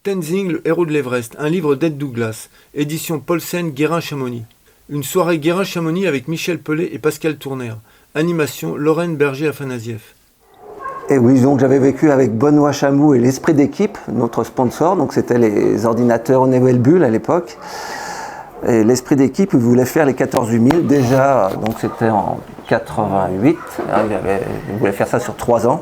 Tenzing, le héros de l'Everest, un livre d'Ed Douglas, édition Paulsen Guérin-Chamonix. Une soirée Guérin-Chamonix avec Michel Pellet et Pascal Tournaire. Animation Lorraine Berger-Afanasieff. Et oui, donc j'avais vécu avec Benoît Chamou et l'Esprit d'équipe, notre sponsor, donc c'était les ordinateurs Honeywell Bull à l'époque. Et l'Esprit d'équipe, il voulait faire les 14 000 déjà, donc c'était en 88, il voulait faire ça sur 3 ans.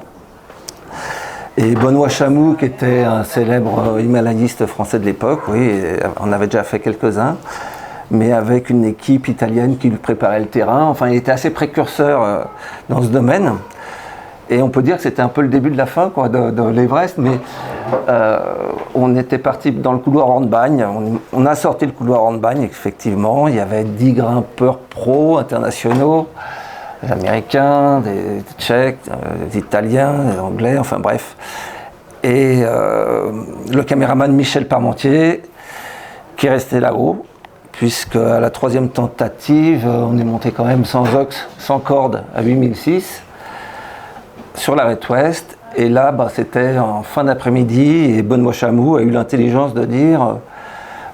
Et Benoît Chamou, qui était un célèbre himalayiste français de l'époque, oui, on avait déjà fait quelques-uns, mais avec une équipe italienne qui lui préparait le terrain. Enfin, il était assez précurseur dans ce domaine. Et on peut dire que c'était un peu le début de la fin quoi, de l'Everest, mais on était parti dans le couloir Hornbagne. On a sorti le couloir Hornbagne, effectivement. Il y avait 10 grimpeurs pros internationaux, des Américains, des Tchèques, des Italiens, des Anglais, enfin bref. Et le caméraman Michel Parmentier, qui est resté là-haut, puisque à la 3e tentative, on est monté quand même sans ox, sans corde, à 8006. Sur l'arête ouest, et là c'était en fin d'après-midi et Benoît Chamou a eu l'intelligence de dire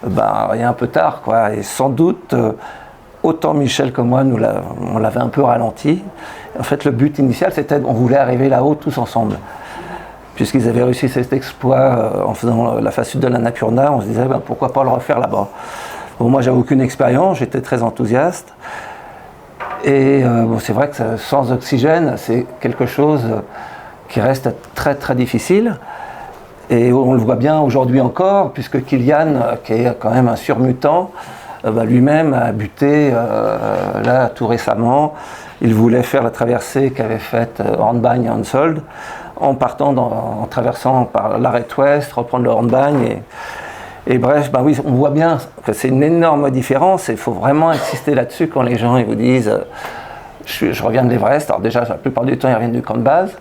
il est un peu tard quoi, et sans doute autant Michel que moi on l'avait un peu ralenti. En fait le but initial c'était on voulait arriver là-haut tous ensemble, puisqu'ils avaient réussi cet exploit en faisant la face sud de l'Annapurna. On se disait pourquoi pas le refaire là-bas. Bon, moi j'avais aucune expérience, j'étais très enthousiaste. Et c'est vrai que sans oxygène, c'est quelque chose qui reste très très difficile. Et on le voit bien aujourd'hui encore, puisque Kilian, qui est quand même un surmutant, lui-même a buté là tout récemment. Il voulait faire la traversée qu'avait faite Hornbagne et Hansold, en traversant par l'arête ouest, reprendre le Hornbagne. Et bref, oui, on voit bien que c'est une énorme différence et il faut vraiment insister là-dessus quand les gens ils vous disent je reviens de l'Everest. Alors déjà, la plupart du temps, ils reviennent du camp de base.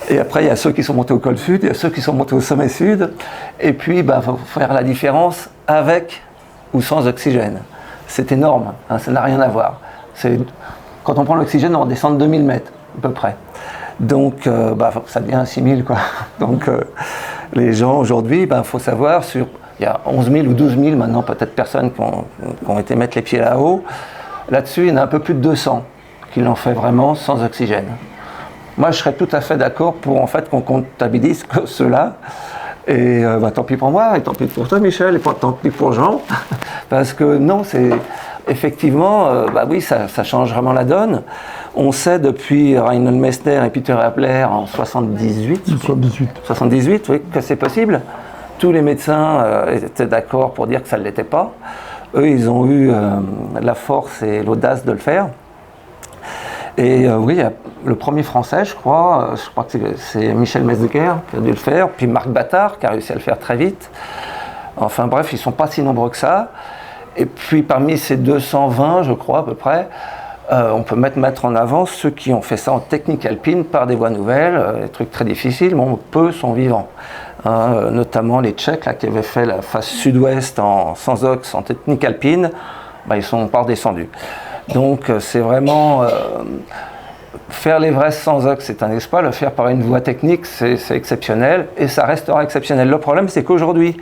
Et après, il y a ceux qui sont montés au col sud, il y a ceux qui sont montés au sommet sud. Et puis, il faut faire la différence avec ou sans oxygène. C'est énorme, ça n'a rien à voir. Quand on prend l'oxygène, on descend de 2000 mètres, à peu près. Donc, ça devient 6000, quoi. Donc, les gens aujourd'hui, il faut savoir, il y a 11 000 ou 12 000 maintenant, peut-être personnes qui ont été mettre les pieds là-haut. Là-dessus, il y en a un peu plus de 200 qui l'ont fait vraiment sans oxygène. Moi, je serais tout à fait d'accord pour en fait qu'on comptabilise que ceux-là. Et tant pis pour moi, et tant pis pour toi, Michel, et tant pis pour Jean. Parce que non, c'est effectivement, oui, ça change vraiment la donne. On sait depuis Reinhold Messner et Peter Appler en 78, oui, que c'est possible. Tous les médecins étaient d'accord pour dire que ça ne l'était pas. Eux, ils ont eu la force et l'audace de le faire. Et oui, il y a le premier français, je crois que c'est Michel Metzger qui a dû le faire, puis Marc Battard qui a réussi à le faire très vite. Enfin bref, ils ne sont pas si nombreux que ça. Et puis parmi ces 220, je crois à peu près, on peut mettre en avant ceux qui ont fait ça en technique alpine par des voies nouvelles, des trucs très difficiles, mais peu sont vivants. Notamment les Tchèques là, qui avaient fait la face sud-ouest sans ox, en technique alpine, ils sont pas redescendus. Donc c'est vraiment faire l'Everest sans ox, c'est un exploit. Le faire par une voie technique, c'est exceptionnel et ça restera exceptionnel. Le problème, c'est qu'aujourd'hui,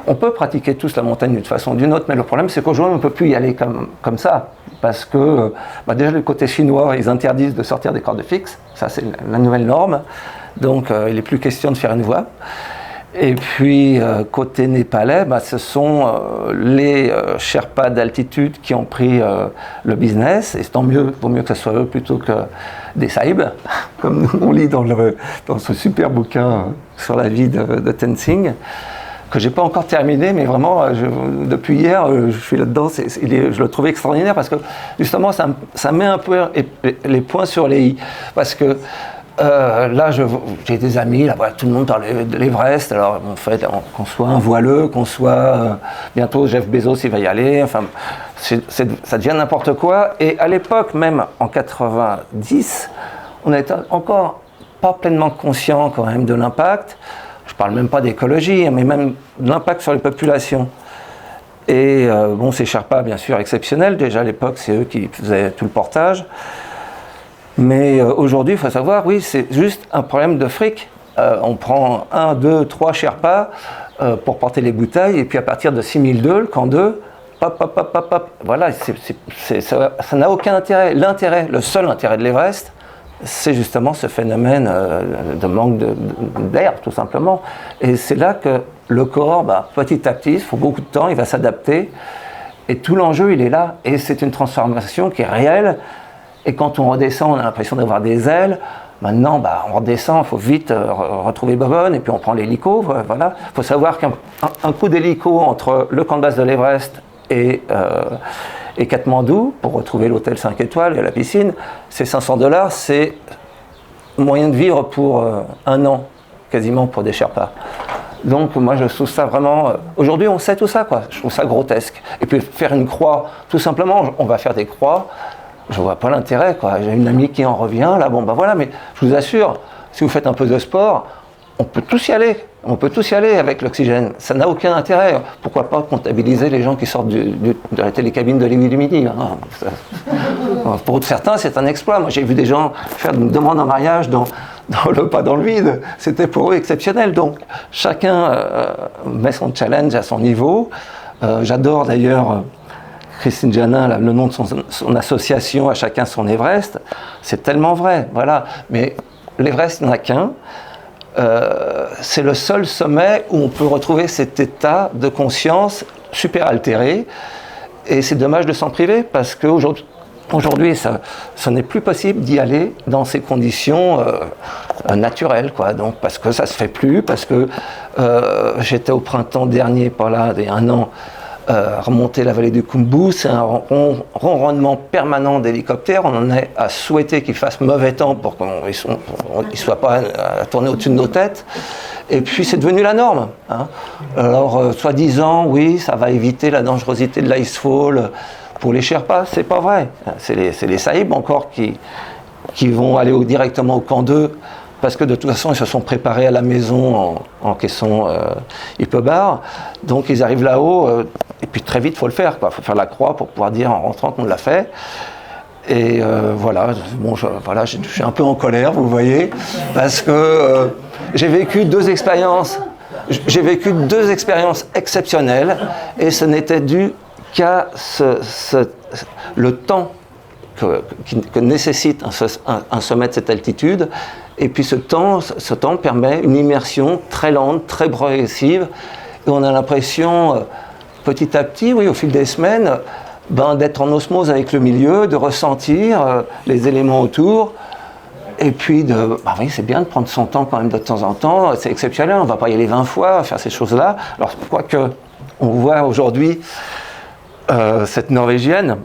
on peut pratiquer tous la montagne d'une façon ou d'une autre, mais le problème, c'est qu'aujourd'hui, on ne peut plus y aller comme ça. Parce que déjà, le côté chinois, ils interdisent de sortir des cordes fixes. Ça, c'est la nouvelle norme. Donc, il n'est plus question de faire une voie. Et puis, côté népalais, ce sont les Sherpas d'altitude qui ont pris le business. Et tant mieux, vaut mieux que ce soit eux plutôt que des Saïbs, comme on lit dans ce super bouquin sur la vie de Tenzing, que j'ai pas encore terminé, mais vraiment, depuis hier, je suis là-dedans. Je le trouve extraordinaire parce que, justement, ça met un peu les points sur les i. Parce que là, j'ai des amis, là, tout le monde parle de l'Everest. Alors, en fait, qu'on soit un voileux, qu'on soit bientôt Jeff Bezos, il va y aller. Enfin, ça devient n'importe quoi. Et à l'époque, même en 90, on n'était encore pas pleinement conscient quand même de l'impact. Je ne parle même pas d'écologie, mais même de l'impact sur les populations. Et ces Sherpas, bien sûr, exceptionnels. Déjà à l'époque, c'est eux qui faisaient tout le portage. Mais aujourd'hui, il faut savoir, oui, c'est juste un problème de fric. on prend 1, 2, 3 Sherpas pour porter les bouteilles, et puis à partir de 6002, le camp 2, hop, hop, hop, hop, hop. Voilà, ça n'a aucun intérêt. Le seul intérêt de l'Everest, c'est justement ce phénomène de manque d'air, tout simplement. Et c'est là que le corps, petit à petit, il faut beaucoup de temps, il va s'adapter. Et tout l'enjeu, il est là. Et c'est une transformation qui est réelle. Et quand on redescend, on a l'impression d'avoir des ailes. Maintenant, on redescend, il faut vite retrouver Bobonne, et puis on prend l'hélico. Voilà. Il faut savoir qu'un coup d'hélico entre le camp de base de l'Everest et Katmandou, pour retrouver l'hôtel 5 étoiles et la piscine, c'est $500, c'est moyen de vivre pour 1 an, quasiment, pour des Sherpas. Donc moi je trouve ça vraiment... Aujourd'hui on sait tout ça, quoi. Je trouve ça grotesque. Et puis faire une croix, tout simplement, on va faire des croix, je vois pas l'intérêt, quoi. J'ai une amie qui en revient, là, voilà, mais je vous assure, si vous faites un peu de sport, on peut tous y aller. On peut tous y aller avec l'oxygène. Ça n'a aucun intérêt. Pourquoi pas comptabiliser les gens qui sortent de la télécabine de l'Émile-Midi, hein. Pour certains, c'est un exploit. Moi, j'ai vu des gens faire une demande en mariage pas dans le vide. C'était pour eux exceptionnel. Donc, chacun met son challenge à son niveau. J'adore d'ailleurs Christine Janin, le nom de son association, à chacun son Everest. C'est tellement vrai. Voilà. Mais l'Everest n'en a qu'un. C'est le seul sommet où on peut retrouver cet état de conscience super altéré, et c'est dommage de s'en priver parce qu'aujourd'hui ça n'est plus possible d'y aller dans ces conditions naturelles, quoi. Donc parce que ça se fait plus, parce que j'étais au printemps dernier, par là, il y a 1 an, remonter la vallée du Khumbu, c'est un ronronnement permanent d'hélicoptères. On en est à souhaiter qu'il fasse mauvais temps pour qu'ils ne soient pas à tourner au-dessus de nos têtes. Et puis c'est devenu la norme, hein. Alors, soi-disant, oui, ça va éviter la dangerosité de l'icefall pour les Sherpas, c'est pas vrai. C'est les Sahibs encore qui vont aller directement au camp 2, parce que de toute façon, ils se sont préparés à la maison en caisson Hippobar. Donc, ils arrivent là-haut, et puis très vite, il faut le faire, quoi. Il faut faire la croix pour pouvoir dire en rentrant qu'on l'a fait. Et voilà, je suis un peu en colère, vous voyez, parce que j'ai vécu 2 expériences. J'ai vécu 2 expériences exceptionnelles, et ce n'était dû qu'à le temps que nécessite un sommet de cette altitude. Et puis ce temps permet une immersion très lente, très progressive, et on a l'impression, petit à petit, oui, au fil des semaines, d'être en osmose avec le milieu, de ressentir les éléments autour, et puis oui, c'est bien de prendre son temps quand même de temps en temps, c'est exceptionnel, on ne va pas y aller 20 fois, faire ces choses-là. Alors, quoique, on voit aujourd'hui cette Norvégienne,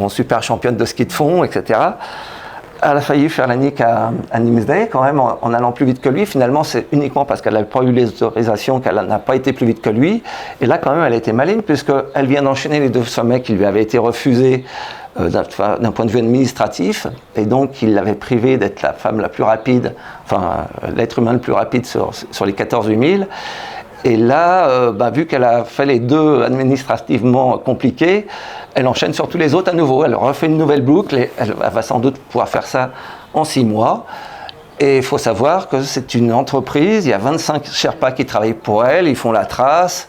super championne de ski de fond, etc., elle a failli faire la nique à Nimsdale quand même en allant plus vite que lui. Finalement, c'est uniquement parce qu'elle n'avait pas eu les autorisations qu'elle n'a pas été plus vite que lui. Et là, quand même, elle a été maligne, puisqu'elle vient d'enchaîner les 2 sommets qui lui avaient été refusés d'un point de vue administratif. Et donc, il l'avait privée d'être la femme la plus rapide, l'être humain le plus rapide sur les 14 000. Et là, vu qu'elle a fait les 2 administrativement compliqués, elle enchaîne sur tous les autres à nouveau. Elle refait une nouvelle boucle et elle va sans doute pouvoir faire ça en 6 mois. Et il faut savoir que c'est une entreprise, il y a 25 Sherpas qui travaillent pour elle, ils font la trace,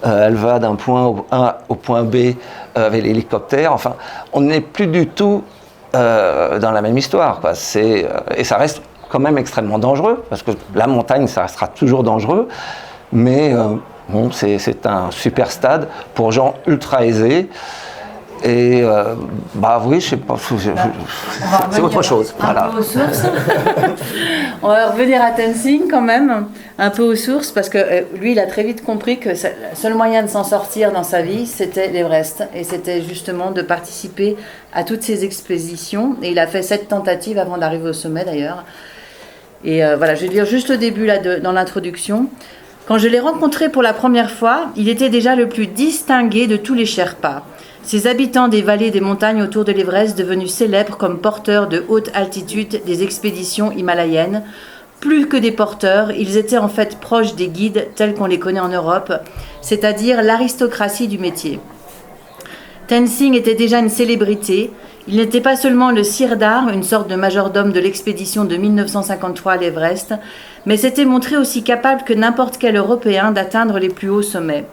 elle va d'un point A au point B avec l'hélicoptère. Enfin, on n'est plus du tout dans la même histoire, quoi. Et ça reste quand même extrêmement dangereux, parce que la montagne, ça restera toujours dangereux. Mais c'est un super stade pour gens ultra aisés. Et oui, je sais pas, c'est autre chose. Un peu aux sources. On va revenir à Tenzing quand même, un peu aux sources, parce que lui, il a très vite compris que le seul moyen de s'en sortir dans sa vie, c'était l'Everest. Et c'était justement de participer à toutes ces expéditions. Et il a fait 7 tentatives avant d'arriver au sommet d'ailleurs. Et voilà, je vais dire juste au début, là, dans l'introduction. Quand je l'ai rencontré pour la première fois, il était déjà le plus distingué de tous les Sherpas. Ces habitants des vallées des montagnes autour de l'Everest, devenus célèbres comme porteurs de haute altitude des expéditions himalayennes. Plus que des porteurs, ils étaient en fait proches des guides tels qu'on les connaît en Europe, c'est-à-dire l'aristocratie du métier. Tenzing était déjà une célébrité. Il n'était pas seulement le sirdar, une sorte de majordome de l'expédition de 1953 à l'Everest, mais s'était montré aussi capable que n'importe quel Européen d'atteindre les plus hauts sommets.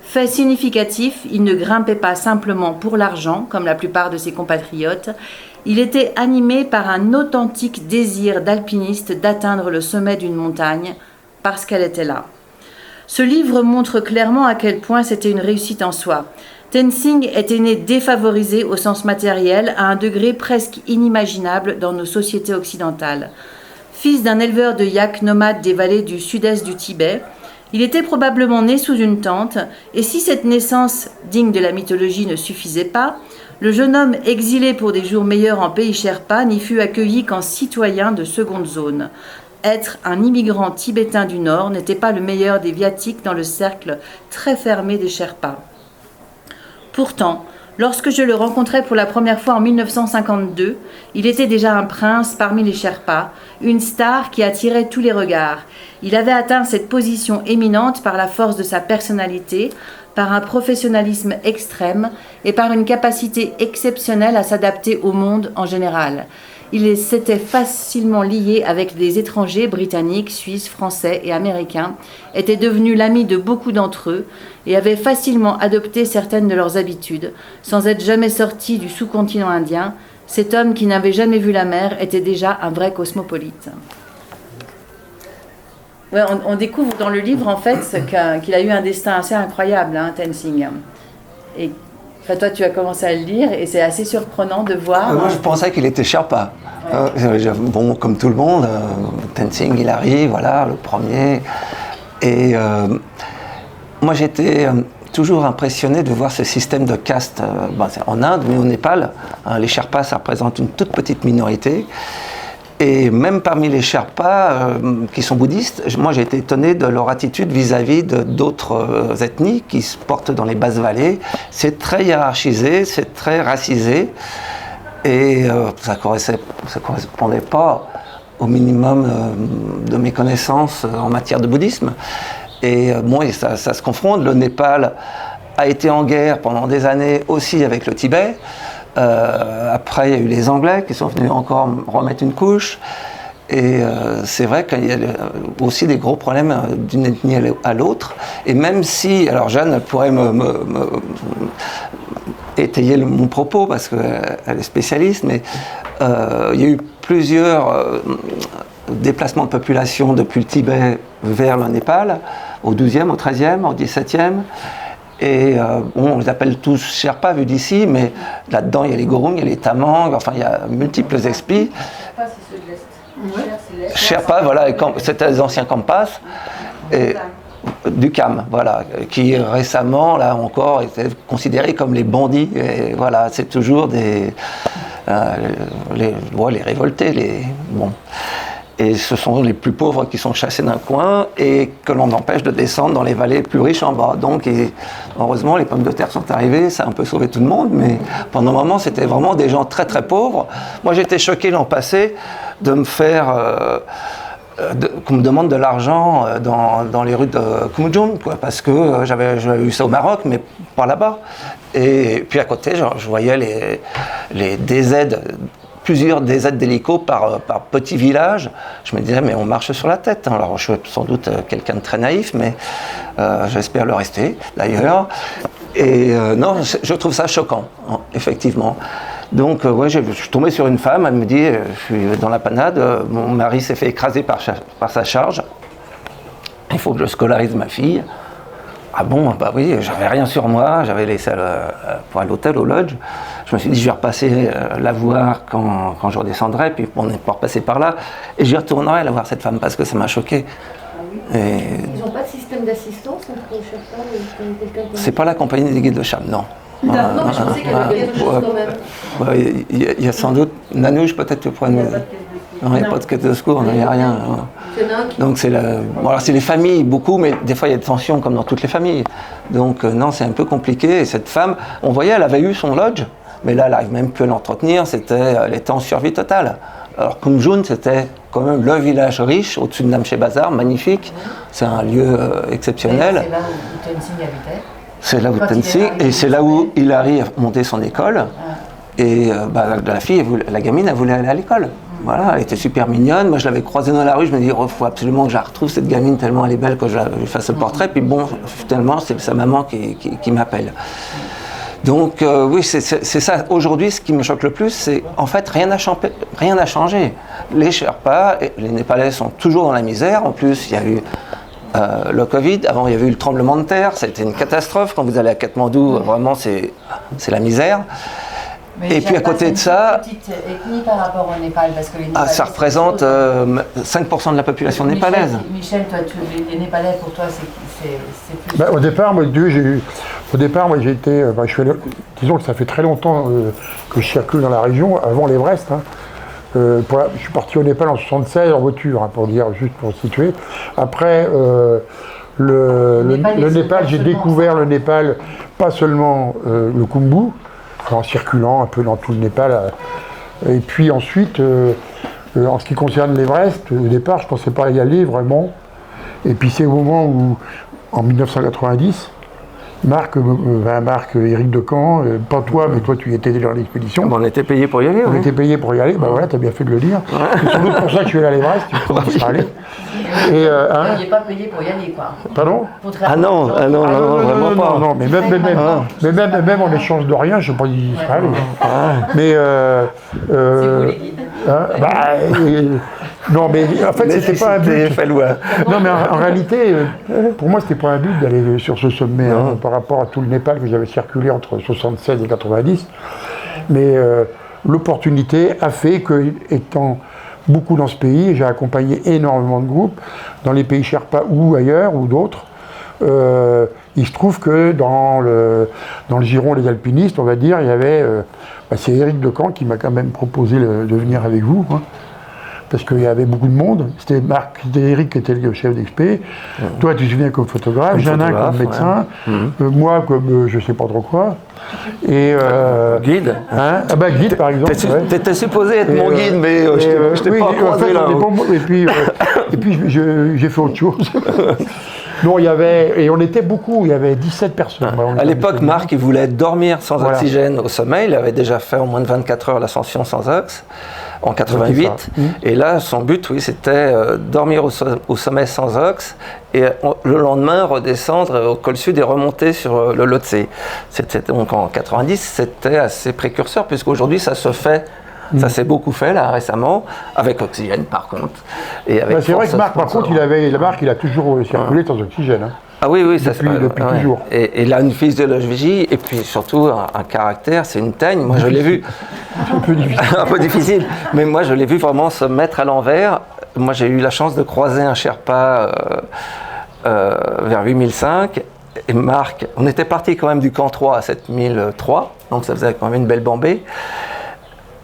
Fait significatif, il ne grimpait pas simplement pour l'argent, comme la plupart de ses compatriotes. Il était animé par un authentique désir d'alpiniste d'atteindre le sommet d'une montagne, parce qu'elle était là. Ce livre montre clairement à quel point c'était une réussite en soi. Tenzing était né défavorisé au sens matériel à un degré presque inimaginable dans nos sociétés occidentales. Fils d'un éleveur de yaks nomades des vallées du sud-est du Tibet, il était probablement né sous une tente, et si cette naissance digne de la mythologie ne suffisait pas, le jeune homme exilé pour des jours meilleurs en pays Sherpa n'y fut accueilli qu'en citoyen de seconde zone. Être un immigrant tibétain du Nord n'était pas le meilleur des viatiques dans le cercle très fermé des Sherpas. Pourtant, lorsque je le rencontrai pour la première fois en 1952, il était déjà un prince parmi les Sherpas, une star qui attirait tous les regards. Il avait atteint cette position éminente par la force de sa personnalité, par un professionnalisme extrême et par une capacité exceptionnelle à s'adapter au monde en général. Il s'était facilement lié avec des étrangers britanniques, suisses, français et américains, était devenu l'ami de beaucoup d'entre eux et avait facilement adopté certaines de leurs habitudes. Sans être jamais sorti du sous-continent indien, cet homme qui n'avait jamais vu la mer était déjà un vrai cosmopolite. Ouais, on découvre dans le livre en fait qu'il a eu un destin assez incroyable, Tenzing. Et enfin, toi, tu as commencé à le lire et c'est assez surprenant de voir. Moi, je pensais qu'il était Sherpa. Bon, comme tout le monde, Tenzing, il arrive, voilà, le premier. Et moi, j'étais toujours impressionné de voir ce système de caste en Inde, mais au Népal. Les Sherpas, ça représente une toute petite minorité. Et même parmi les Sherpas qui sont bouddhistes, moi j'ai été étonné de leur attitude vis-à-vis d'autres ethnies qui se portent dans les basses vallées. C'est très hiérarchisé, c'est très racisé. Et ça ne correspondait pas au minimum de mes connaissances en matière de bouddhisme. Et ça se confronte. Le Népal a été en guerre pendant des années aussi avec le Tibet. Après, il y a eu les Anglais qui sont venus encore remettre une couche. Et c'est vrai qu'il y a aussi des gros problèmes d'une ethnie à l'autre. Et même si, alors Jeanne pourrait étayer mon propos parce qu'elle est spécialiste, mais il y a eu plusieurs déplacements de population depuis le Tibet vers le Népal, au 12e, au 13e, au 17e. Et on les appelle tous Sherpas vu d'ici, mais là-dedans il y a les Gurung, il y a les Tamang, enfin il y a multiples expis. Sherpas, c'est ceux de l'Est. Sherpas, voilà, c'était les anciens Kampas. Et du Kham, voilà, qui récemment, là encore, étaient considérés comme les bandits. Et voilà, c'est toujours les révoltés, bon. Et ce sont les plus pauvres qui sont chassés d'un coin et que l'on empêche de descendre dans les vallées plus riches en bas. Donc, heureusement, les pommes de terre sont arrivées, ça a un peu sauvé tout le monde, mais pendant un moment, c'était vraiment des gens très très pauvres. Moi, j'étais choqué l'an passé de me faire... qu'on me demande de l'argent dans les rues de Kumujung, parce que j'avais eu ça au Maroc, mais pas là-bas. Et puis à côté, je voyais les DZ, plusieurs DZ d'hélico par petit village. Je me disais, mais on marche sur la tête. Alors je suis sans doute quelqu'un de très naïf, mais j'espère le rester d'ailleurs. Et non, je trouve ça choquant, effectivement. Donc, je suis tombé sur une femme, elle me dit, je suis dans la panade, mon mari s'est fait écraser par sa charge, il faut que je scolarise ma fille. Ah bon, bah oui, j'avais rien sur moi, j'avais laissé pour à l'hôtel, au lodge. Je me suis dit, je vais repasser la voir quand je redescendrai, puis on est pas repassé par là, et j'y retournerai la voir cette femme, parce que ça m'a choqué. Ah oui. Ils n'ont pas de système d'assistance entre les Sherpas ou quelqu'un qui... C'est pas la compagnie des guides de Cham, non. Non, mais je pensais qu'il y avait quelque chose quand même. Il y a sans doute Nanouche, peut-être tu pourrais nous... Non, il n'y a pas de caisse de secours, il n'y a rien. Donc c'est les familles, beaucoup, mais des fois il y a des tensions comme dans toutes les familles. Donc non, c'est un peu compliqué. Et cette femme, on voyait, elle avait eu son lodge, mais là, elle n'arrive même plus à l'entretenir, elle était en survie totale. Alors Kumjun, c'était quand même le village riche, au-dessus de Namche Bazar, magnifique. C'est un lieu exceptionnel. C'est là où Tenzing habitait. C'est là où Tenzing, et c'est là où il arrive à monter son école. Et la gamine, elle voulait aller à l'école. Voilà, elle était super mignonne. Moi, je l'avais croisée dans la rue. Je me dis, il faut absolument que je la retrouve, cette gamine, tellement elle est belle que je lui fasse ce portrait. Puis bon, finalement, c'est sa maman qui m'appelle. Donc, oui, c'est ça. Aujourd'hui, ce qui me choque le plus, c'est en fait, rien n'a changé. Les Sherpas, les Népalais sont toujours dans la misère. En plus, il y a eu le Covid. Avant, il y avait eu le tremblement de terre. C'était une catastrophe. Quand vous allez à Katmandou, vraiment, c'est la misère. Mais et puis à côté de ça, une petite ethnie par rapport au Népal, parce que les Népalais, ça représente 5% de la population népalaise. Michel, toi, les Népalais pour toi, c'est plus. Au départ, moi, j'ai été, disons que ça fait très longtemps que je circule dans la région, avant l'Everest. Hein. Je suis parti au Népal en 76 en voiture, hein, juste pour situer. Après, le Népal, j'ai découvert le Népal, pas seulement le Khumbu, en circulant un peu dans tout le Népal. Et puis ensuite, en ce qui concerne l'Everest, au départ, je ne pensais pas y aller vraiment. Et puis c'est au moment où, en 1990, Marc, Éric Decamp, pas toi, mais toi tu étais déjà dans l'expédition. On était payé pour y aller. On était payé pour y aller, voilà, t'as bien fait de le dire. C'est sans doute pour ça que je suis allé à l'Everest, tu serais allé. Et vous n'aviez pas payé pour y aller, quoi. Pardon ? Non, vraiment pas. Non, mais même en échange de rien, je ne sais pas si j'y serais allé. Mais c'est vous les guides. non, mais en fait, c'était pas un but. Non, mais en réalité, pour moi, c'était pas un but d'aller sur ce sommet par rapport à tout le Népal que j'avais circulé entre 76 et 90. Mais l'opportunité a fait que, étant beaucoup dans ce pays, j'ai accompagné énormément de groupes dans les pays Sherpas ou ailleurs ou d'autres. Il se trouve que dans le giron des alpinistes, on va dire, il y avait, c'est Éric Decamp qui m'a quand même proposé de venir avec vous. Hein. Parce qu'il y avait beaucoup de monde. C'était Éric qui était le chef d'expé. Toi, tu viens comme photographe, Jeannin comme médecin, moi comme je sais pas trop quoi. Et guide. Hein guide par exemple. T'étais supposé être mon guide, mais je t'ai pas croisé là. Et puis j'ai fait autre chose. Non, et on était beaucoup, il y avait 17 personnes. À l'époque, Marc, il voulait dormir sans oxygène au sommet. Il avait déjà fait en moins de 24 heures l'ascension sans ox, en 88. Et là, son but, oui, c'était dormir au sommet sans ox et le lendemain redescendre au col sud et remonter sur le Lhotse. C'était donc en 90, c'était assez précurseur, puisqu'aujourd'hui, ça se fait. Ça s'est beaucoup fait là récemment, avec oxygène par contre. C'est vrai que Marc, par contre, il a toujours circulé sans oxygène. Hein. Ah oui, ça depuis toujours. Et il a une physiologie et puis surtout un caractère, c'est une teigne. Moi je l'ai vu. Un peu difficile. Mais moi je l'ai vu vraiment se mettre à l'envers. Moi j'ai eu la chance de croiser un Sherpa vers 8005. Et Marc, on était parti quand même du camp 3 à 7003, donc ça faisait quand même une belle bambée.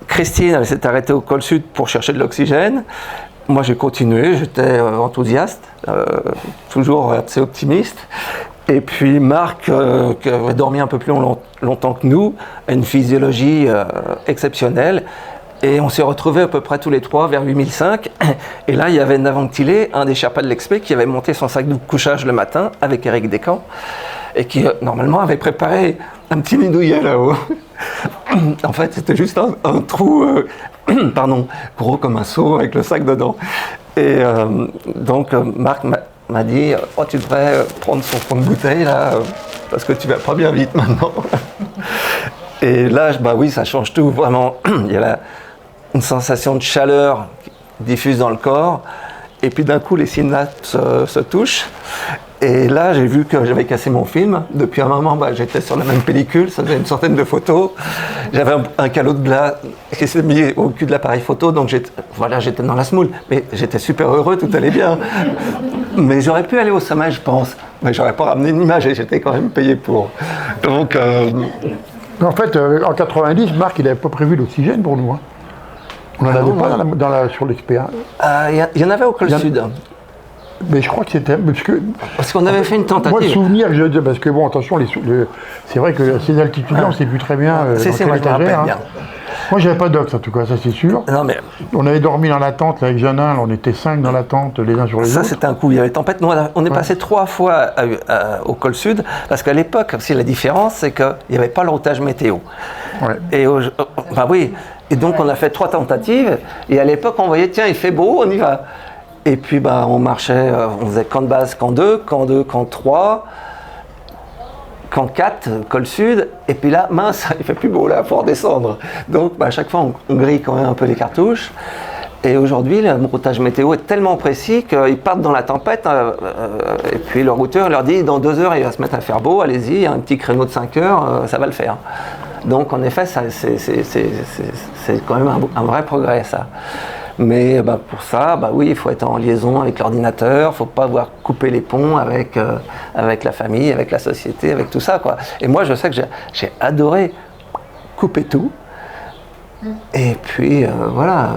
Christine, elle s'est arrêtée au col sud pour chercher de l'oxygène. Moi, j'ai continué, j'étais enthousiaste, toujours assez optimiste. Et puis Marc, qui avait dormi un peu plus longtemps que nous, a une physiologie exceptionnelle. Et on s'est retrouvés à peu près tous les trois vers 8005. Et là, il y avait Navantilé, un des Sherpas de l'expé, qui avait monté son sac de couchage le matin avec Éric Decamp et qui, normalement, avait préparé un petit nid douillet là-haut. En fait, c'était juste un trou, gros comme un seau avec le sac dedans. Et donc, Marc m'a dit « Oh, tu devrais prendre son fond de bouteille, là, parce que tu vas pas bien vite maintenant. » Et là, oui, ça change tout, vraiment. Il y a une sensation de chaleur qui diffuse dans le corps, et puis d'un coup, les synapses se touchent. Et là, j'ai vu que j'avais cassé mon film. Depuis un moment, j'étais sur la même pellicule, ça faisait une centaine de photos. J'avais un calot de glace qui s'est mis au cul de l'appareil photo, donc j'étais dans la semoule. Mais j'étais super heureux, tout allait bien. Mais j'aurais pu aller au sommet, je pense. Mais j'aurais pas ramené une image et j'étais quand même payé pour. Donc... En fait, en 90, Marc, il n'avait pas prévu l'oxygène pour nous. Hein. On n'en avait pas sur l'expé. Il y en avait au col sud. Mais je crois que c'était... Parce qu'on avait fait une tentative. Moi, le souvenir, parce que bon, attention, c'est vrai que ces altitudes-là, on ne sait plus très bien moi je me rappelle bien. Moi, j'avais pas d'ox en tout cas, ça c'est sûr. Non, mais On avait dormi dans la tente là, avec Jeannin, on était 5 dans la tente, les uns sur les ça, autres. c'était un coup. Il y avait tempête. Nous, on est passé 3 fois au col sud, parce qu'à l'époque, aussi la différence, c'est qu'il n'y avait pas le routage météo. Ouais. Et bah oui. Et donc, on a fait 3 tentatives. Et à l'époque, on voyait, tiens, il fait beau, on y va. Et puis, bah, on marchait, on faisait camp de base, camp 2, camp 2, camp 3. Camp 4, col sud, et puis là, mince, il fait plus beau là, il faut redescendre. Donc bah, à chaque fois, on grille quand même un peu les cartouches. Et aujourd'hui, le routage météo est tellement précis qu'ils partent dans la tempête, et puis le routeur leur dit, dans 2 heures, il va se mettre à faire beau, allez-y, un petit créneau de 5 heures, ça va le faire. Donc en effet, c'est quand même un vrai progrès, ça. Mais bah, pour ça, bah, oui, il faut être en liaison avec l'ordinateur, il ne faut pas avoir coupé les ponts avec la famille, avec la société, avec tout ça, quoi. Et moi, je sais que j'ai adoré couper tout. Et puis, voilà.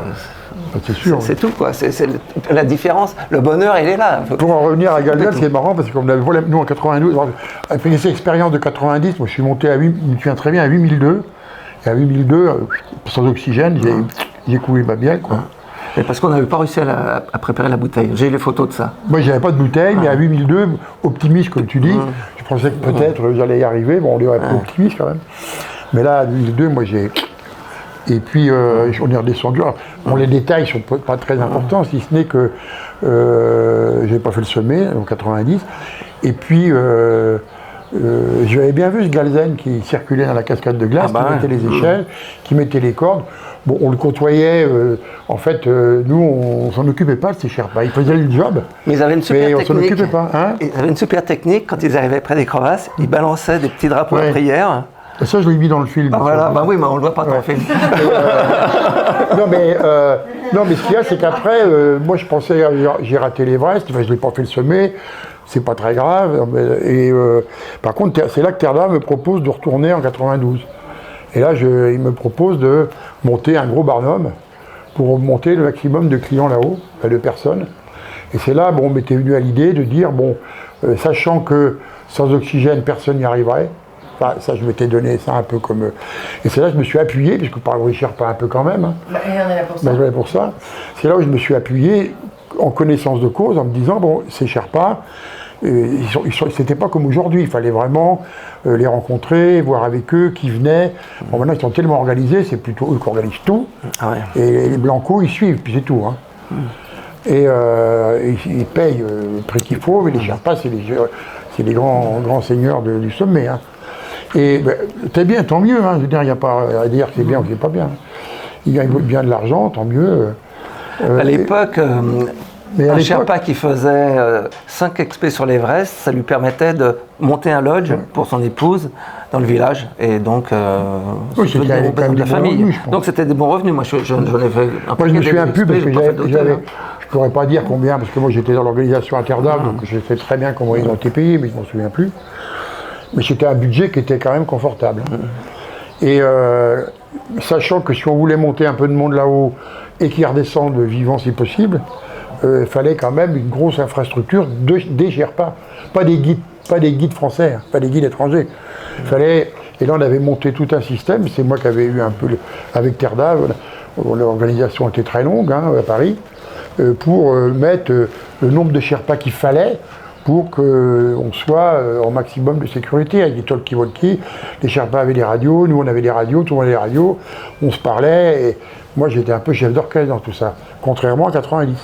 C'est sûr. C'est tout, quoi. C'est la différence. Le bonheur, il est là. Pour en revenir à Galgal, c'est marrant parce que comme nous en 92, après cette expérience de 90, moi je suis monté à 8, je me souviens très bien, à 8002. Et à 8002, sans oxygène, j'ai coulé ma bielle, quoi. Et parce qu'on n'avait pas réussi à préparer la bouteille. J'ai les photos de ça. Moi, j'avais pas de bouteille, mais à 8002, optimiste, comme tu dis, je pensais que peut-être j'allais y arriver. Bon, on est un peu optimiste quand même. Mais là, à 2002, moi, j'ai... Et puis, on est redescendu. Alors, bon, les détails sont pas très importants, si ce n'est que j'ai pas fait le sommet, en 90. Et puis, j'avais bien vu ce Galzen qui circulait dans la cascade de glace, qui mettait les échelles, qui mettait les cordes. Bon, on le côtoyait, en fait, nous, on s'en occupait pas de ces Sherpas. Ils faisaient le job, mais ils avaient une super technique. On s'en occupait pas. Hein, ils avaient une super technique, quand ils arrivaient près des crevasses, ils balançaient des petits drapeaux de prière. Et ça, je l'ai mis dans le film. Ah, voilà, bah oui, mais on le voit pas dans le film. non, mais ce qu'il y a, c'est qu'après, moi, je pensais, j'ai raté l'Everest, enfin, je n'ai pas fait le sommet, c'est pas très grave. Et par contre, c'est là que Terda me propose de retourner en 92. Et là, il me propose de monter un gros barnum pour monter le maximum de clients là-haut, de personnes. Et c'est là, bon, on m'était venu à l'idée de dire, bon, sachant que sans oxygène, personne n'y arriverait. Enfin, ça, je m'étais donné ça un peu comme... Et c'est là que je me suis appuyé, puisque par le Richard, pas un peu quand même. Hein. Bah, et on est là pour ça. Bah, pour ça. C'est là où je me suis appuyé, en connaissance de cause, en me disant, bon, ces Sherpas, c'était pas comme aujourd'hui, il fallait vraiment les rencontrer, voir avec eux, qui venaient. Bon, maintenant, ils sont tellement organisés, c'est plutôt eux qui organisent tout. Ah ouais. Et les Blancos, ils suivent, puis c'est tout. Hein. Et ils payent le prix qu'il faut, mais les Sherpas, c'est les grands seigneurs du sommet. Hein. Et ben, c'est bien, tant mieux. Hein. Je veux dire, il n'y a pas à dire que c'est bien ou que c'est pas bien. Ils gagnent bien de l'argent, tant mieux. À l'époque, un Sherpa qui faisait 5 expés sur l'Everest, ça lui permettait de monter un lodge pour son épouse dans le village. Et donc, c'était des bons revenus de la famille. Donc c'était des bons revenus. Moi, j'en ai fait un peu. Moi, je me souviens plus parce que je ne pourrais pas dire combien, parce que moi, j'étais dans l'organisation Interdam, donc je sais très bien comment ils ont été payés, mais je ne m'en souviens plus. Mais c'était un budget qui était quand même confortable. Et sachant que si on voulait monter un peu de monde là-haut et qu'ils redescendent vivants si possible, il fallait quand même une grosse infrastructure des Sherpas, pas des guides français, hein, pas des guides étrangers. Et là on avait monté tout un système, c'est moi qui avais eu un peu, avec Terda, l'organisation était très longue hein, à Paris, pour mettre le nombre de Sherpas qu'il fallait pour qu'on soit en maximum de sécurité, avec des talkie-walkie. Les Sherpas avaient des radios, nous on avait des radios, tout le monde avait des radios, on se parlait, et moi j'étais un peu chef d'orchestre dans tout ça, contrairement à 90.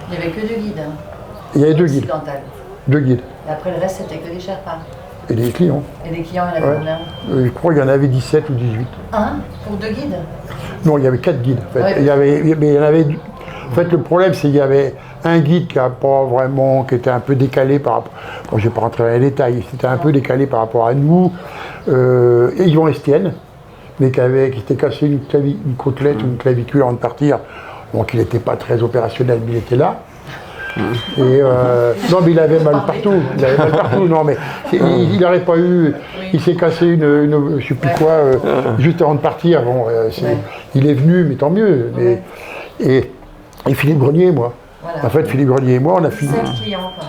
Il n'y avait que 2 guides. Hein. Il y avait 2 guides. 2 guides. Et après le reste c'était que des Sherpas. Et des clients. Et des clients, il y en avait combien Je crois qu'il y en avait 17 ou 18. Pour 2 guides? Non, il y avait 4 guides. En fait. Ouais. En fait, le problème, c'est qu'il y avait un guide qui était un peu décalé par rapport... Bon, je ne vais pas rentrer dans les détails, c'était un peu décalé par rapport à nous. Et Yvan Estienne, mais qui s'était cassé une côtelette ou une clavicule avant de partir. Donc il n'était pas très opérationnel, mais il était là. Et non, mais il avait mal partout. Non, mais il n'aurait pas eu. Il s'est cassé une je sais plus quoi, juste avant de partir. Bon, il est venu, mais tant mieux. Mais, et Philippe Grenier et moi. Voilà. En fait, Philippe Grenier et moi, on a fini. 7 clients, quoi.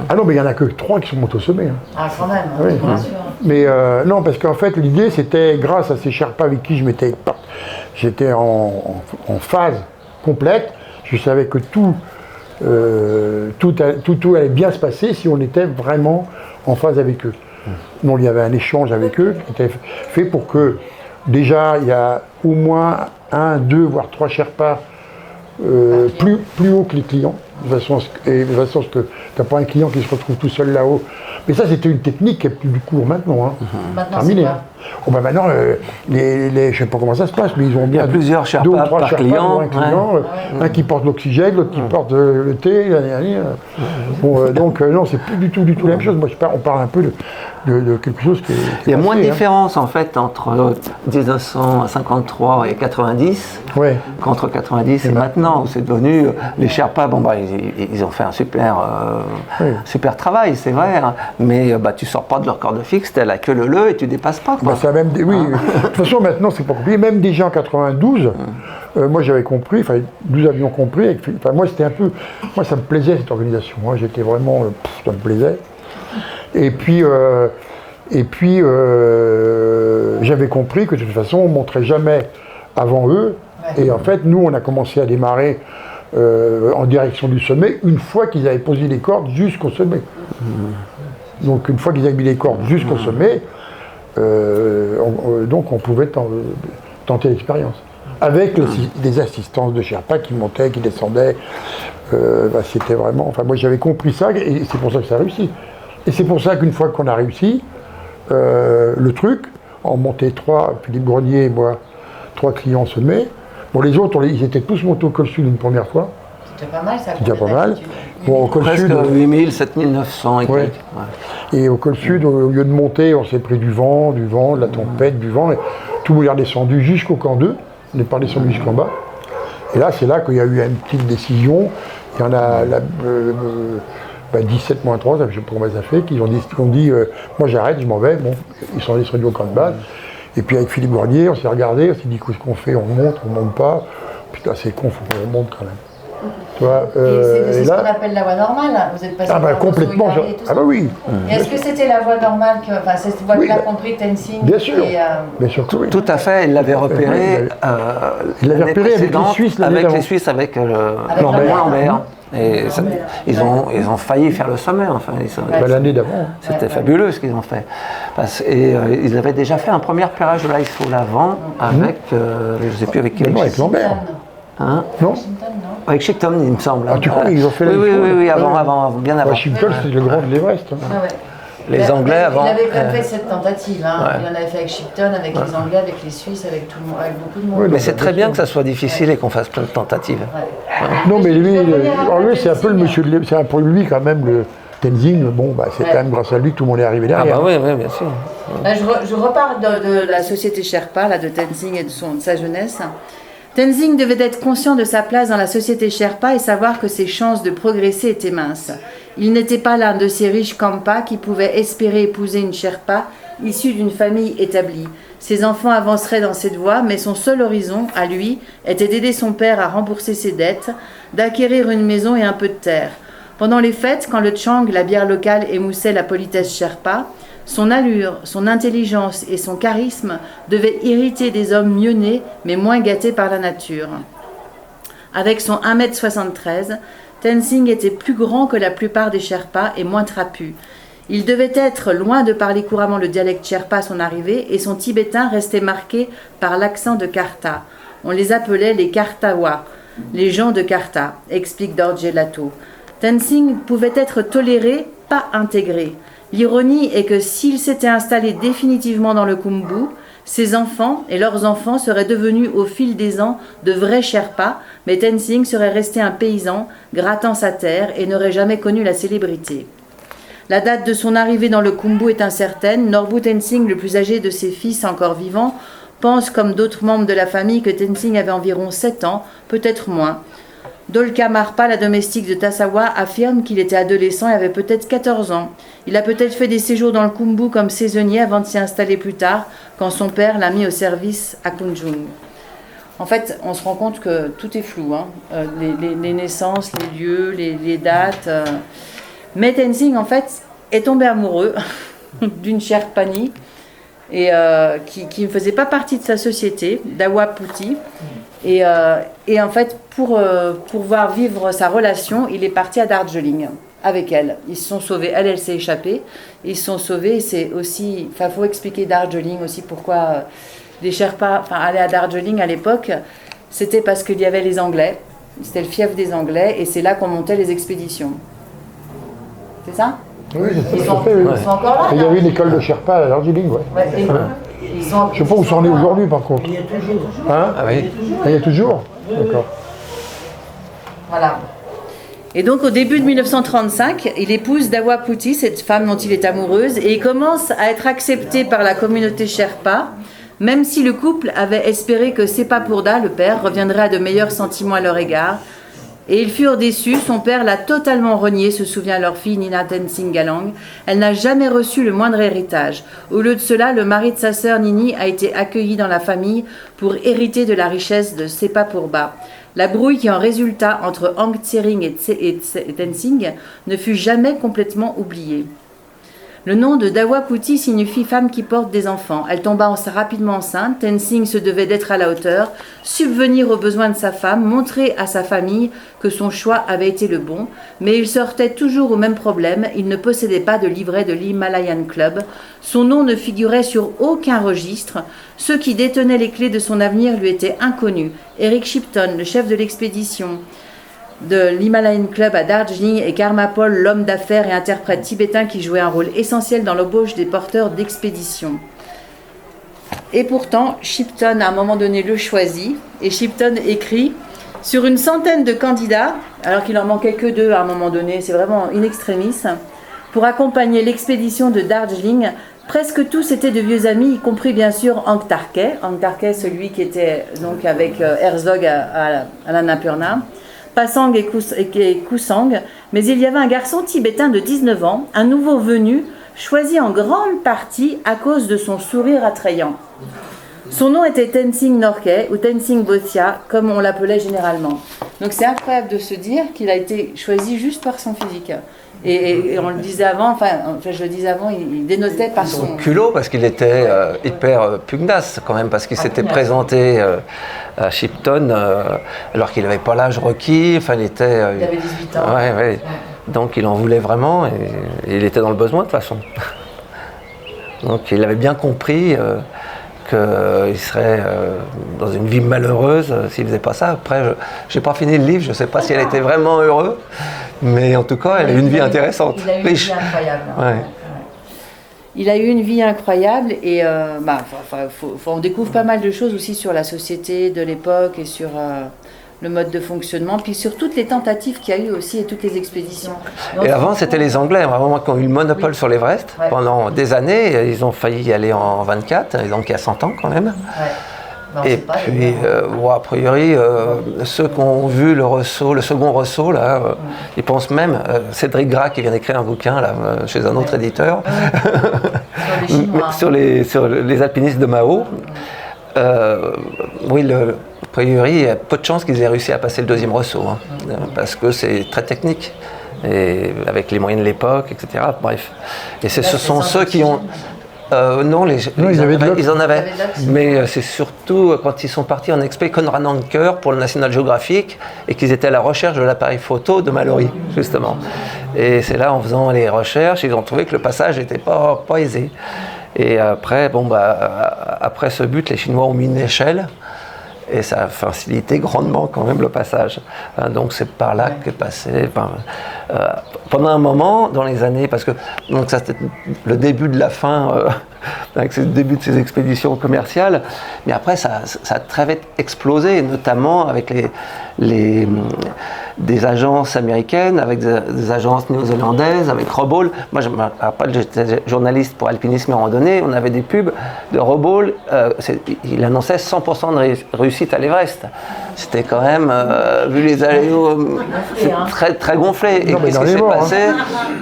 Ah non, mais il n'y en a que 3 qui sont montés au sommet. Hein. Ah, quand même, oui. bien sûr. Mais non, parce qu'en fait, l'idée, c'était, grâce à ces Sherpas avec qui j'étais en phase complète, je savais que tout allait bien se passer si on était vraiment en phase avec eux. Donc il y avait un échange avec eux qui était fait pour que, déjà, il y a au moins 1, 2, voire 3 Sherpas plus haut que les clients, de façon à ce que tu n'as pas un client qui se retrouve tout seul là-haut. Mais ça, c'était une technique qui est plus du cours maintenant. Hein. Maintenant, Terminé. c'est Hein. Oh, bah maintenant, je ne sais pas comment ça se passe, mais ils ont bien plusieurs 2 ou Sherpas 3 par Sherpas client, pour un client. Un qui porte l'oxygène, l'autre qui porte le thé. Bon, donc, non, c'est plus du tout la même chose. Moi, on parle un peu de quelque chose qui est. Il y a moins de passé, différence en fait entre 1953 et 90 qu'entre 90 et maintenant, où c'est devenu les Sherpas. Bon, ils ont fait un super travail, c'est vrai, hein, mais tu sors pas de leur corde fixe, t'as la queue leu et tu dépasses pas. Quoi. Ça même, oui, de toute façon, maintenant, c'est pas compliqué. Même déjà en 92, moi j'avais compris, nous avions compris. Moi, c'était un peu. Moi, ça me plaisait cette organisation. Hein, j'étais vraiment. Ça me plaisait. Et puis j'avais compris que de toute façon, on ne montrait jamais avant eux. Ouais. Et en fait, nous, on a commencé à démarrer en direction du sommet une fois qu'ils avaient posé les cordes jusqu'au sommet. Donc, une fois qu'ils avaient mis les cordes jusqu'au sommet, donc on pouvait tenter l'expérience. Avec des assistances de Sherpas qui montaient, qui descendaient. C'était vraiment. Enfin, moi, j'avais compris ça et c'est pour ça que ça a réussi. Et c'est pour ça qu'une fois qu'on a réussi le truc, on montait 3, Philippe Grenier et moi, 3 clients sommet. Bon, les autres, ils étaient tous montés au col sud une première fois. C'était pas mal, ça. C'était pas mal. Bon, au col presque sud, 8000, 7900 et quelques. Ouais. Et au col sud, au lieu de monter, on s'est pris du vent, de la tempête, du vent. Et tout le monde est redescendu jusqu'au camp 2. On n'est pas descendu jusqu'en bas. Et là, c'est là qu'il y a eu une petite décision. Il y en a 17 moins 3, je ne sais pas comment ça fait, qui ont dit moi j'arrête, je m'en vais. Bon, ils sont descendus au camp de base. Et puis avec Philippe Grenier, on s'est regardé, on s'est dit qu'est-ce qu'on fait, on monte pas. Putain, c'est con, faut qu'on monte quand même. Tu vois, c'est ce qu'on appelle la voie normale. Vous êtes passé complètement. Oui. Et est-ce que c'était la voie normale cette voie que l'a compris Tenzing? Bien sûr. Bien sûr que oui. Tout à fait. Il l'avait repéré. Il l'avait repéré avec les Suisses. Avec Lambert. Et ils ont failli faire le sommet. Enfin, l'année d'avant. C'était fabuleux ce qu'ils ont fait. Ils avaient déjà fait un premier repérage de l'ice au l'avant avec, je ne sais plus avec qui. Avec Lambert. Hein? Non. Avec Shipton, il me semble. Ah, tu crois qu'ils ont fait oui, avant, bien avant. Shipton, c'est le grand de l'Everest. Les Anglais avant. Il avait quand même fait cette tentative. Hein. Il en avait fait avec Shipton, avec les Anglais, avec les Suisses, avec beaucoup de monde. Mais c'est très bien que ça soit difficile et qu'on fasse plein de tentatives. Non, mais lui, c'est un peu le monsieur de l'Everest. C'est pour lui quand même le Tenzing. Bon, c'est quand même grâce à lui que tout le monde est arrivé derrière. Ah oui, bien sûr. Je repars de la société Sherpa, de Tenzing et de sa jeunesse. Tenzing devait être conscient de sa place dans la société Sherpa et savoir que ses chances de progresser étaient minces. Il n'était pas l'un de ces riches Kampa qui pouvaient espérer épouser une Sherpa issue d'une famille établie. Ses enfants avanceraient dans cette voie, mais son seul horizon, à lui, était d'aider son père à rembourser ses dettes, d'acquérir une maison et un peu de terre. Pendant les fêtes, quand le Chang, la bière locale, émoussait la politesse Sherpa, son allure, son intelligence et son charisme devaient irriter des hommes mieux nés, mais moins gâtés par la nature. Avec son 1,73 m, Tenzing était plus grand que la plupart des Sherpas et moins trapu. Il devait être loin de parler couramment le dialecte Sherpa à son arrivée et son tibétain restait marqué par l'accent de Karta. On les appelait les Kartawa, les gens de Karta, explique Dorje Lato. Tenzing pouvait être toléré, pas intégré. L'ironie est que s'il s'était installé définitivement dans le Khumbu, ses enfants et leurs enfants seraient devenus au fil des ans de vrais Sherpas, mais Tenzing serait resté un paysan, grattant sa terre et n'aurait jamais connu la célébrité. La date de son arrivée dans le Khumbu est incertaine. Norbu Tenzing, le plus âgé de ses fils encore vivants, pense comme d'autres membres de la famille que Tenzing avait environ 7 ans, peut-être moins. Dolka Marpa, la domestique de Tasawa, affirme qu'il était adolescent et avait peut-être 14 ans. Il a peut-être fait des séjours dans le Khumbu comme saisonnier avant de s'y installer plus tard, quand son père l'a mis au service à Kunjung. En fait, on se rend compte que tout est flou, hein. Les naissances, les lieux, les dates. Mais Tenzing, en fait, est tombé amoureux d'une Sherpani et qui ne faisait pas partie de sa société, Dawaputi. Et en fait, pour pouvoir vivre sa relation, il est parti à Darjeeling avec elle. Ils se sont sauvés. Elle s'est échappée. Ils se sont sauvés. C'est aussi, enfin, faut expliquer Darjeeling aussi pourquoi les Sherpas, enfin, aller à Darjeeling à l'époque, c'était parce qu'il y avait les Anglais. C'était le fief des Anglais et c'est là qu'on montait les expéditions. C'est ça? Oui, ils sont encore là. Il y avait une école de Sherpa à Darjeeling, ouais. Je ne sais pas où ça en est aujourd'hui, par contre. Il y a toujours. Hein? Ah oui. Il y a toujours? D'accord. Voilà. Et donc au début de 1935, il épouse Dawaputi, cette femme dont il est amoureuse, et il commence à être accepté par la communauté Sherpa, même si le couple avait espéré que Sepapurda, le père, reviendrait à de meilleurs sentiments à leur égard. Et ils furent déçus, son père l'a totalement renié, se souvient leur fille Nina Tenzing Galang. Elle n'a jamais reçu le moindre héritage. Au lieu de cela, le mari de sa sœur Nini a été accueilli dans la famille pour hériter de la richesse de Sepapurba. La brouille qui en résulta entre Ang Tsering et Tenzing ne fut jamais complètement oubliée. Le nom de Dawaputi signifie femme qui porte des enfants. Elle tomba rapidement enceinte. Tenzing se devait d'être à la hauteur, subvenir aux besoins de sa femme, montrer à sa famille que son choix avait été le bon. Mais il sortait toujours au même problème. Il ne possédait pas de livret de l'Himalayan Club. Son nom ne figurait sur aucun registre. Ceux qui détenaient les clés de son avenir lui étaient inconnus. Eric Shipton, le chef de l'expédition de l'Himalayan Club à Darjeeling, et Karma Paul, l'homme d'affaires et interprète tibétain qui jouait un rôle essentiel dans l'embauche des porteurs d'expédition. Et pourtant, Shipton, à un moment donné, le choisit, et Shipton écrit « Sur une centaine de candidats, alors qu'il en manquait que 2 à un moment donné, c'est vraiment in extremis, pour accompagner l'expédition de Darjeeling, presque tous étaient de vieux amis, y compris bien sûr Ang Tarkay, celui qui était donc avec Herzog à l'Annapurna, Pasang et Kusang, mais il y avait un garçon tibétain de 19 ans, un nouveau venu, choisi en grande partie à cause de son sourire attrayant. Son nom était Tenzing Norgay ou Tenzing Bosia, comme on l'appelait généralement. Donc c'est incroyable de se dire qu'il a été choisi juste par son physique. Et on le disait avant, je le disais avant, il dénotait par son culot, parce qu'il était hyper pugnace quand même, parce qu'il s'était présenté à Shipton alors qu'il n'avait pas l'âge requis. Enfin, il avait 18 ans. Ouais. Donc il en voulait vraiment et il était dans le besoin de toute façon. Donc il avait bien compris qu'il serait dans une vie malheureuse s'il ne faisait pas ça. Après, je n'ai pas fini le livre, je ne sais pas si elle était vraiment heureuse, mais en tout cas, elle a eu une vie intéressante, il a eu riche. Une vie incroyable. Ouais. Il a eu une vie incroyable et on découvre pas mal de choses aussi sur la société de l'époque et sur le mode de fonctionnement, puis sur toutes les tentatives qu'il y a eu aussi et toutes les expéditions. Donc, et avant, c'était les Anglais, vraiment, qui ont eu le monopole sur l'Everest pendant des années. Ils ont failli y aller en 24, donc il y a 100 ans quand même. Ouais. Non, et puis, a priori, ceux qui ont vu le second Resault, là, ils pensent même, Cédric Gras qui vient d'écrire un bouquin là, chez un autre éditeur, sur les alpinistes de Mao. A priori, il y a peu de chances qu'ils aient réussi à passer le deuxième Resault, parce que c'est très technique, et avec les moyens de l'époque, etc. Bref. Et ce sont ceux qui ont... non, ils en avaient. Mais c'est surtout quand ils sont partis en expé Konrad Anker pour le National Geographic et qu'ils étaient à la recherche de l'appareil photo de Mallory, justement. Et c'est là, en faisant les recherches, ils ont trouvé que le passage n'était pas aisé. Et après, après ce but, les Chinois ont mis une échelle et ça a facilité grandement quand même le passage. Donc c'est par là qu'est passé. Pendant un moment, dans les années, parce que donc ça c'était le début de la fin, avec le début de ces expéditions commerciales, mais après ça a très vite explosé, notamment avec des agences américaines, avec des agences néo-zélandaises, avec Robol. Moi, je me rappelle, j'étais journaliste pour Alpinisme et Randonnée, on avait des pubs de Robol, il annonçait 100% de réussite à l'Everest. C'était quand même, vu les aléos, très, très gonflé. Et qu'est-ce qui s'est passé?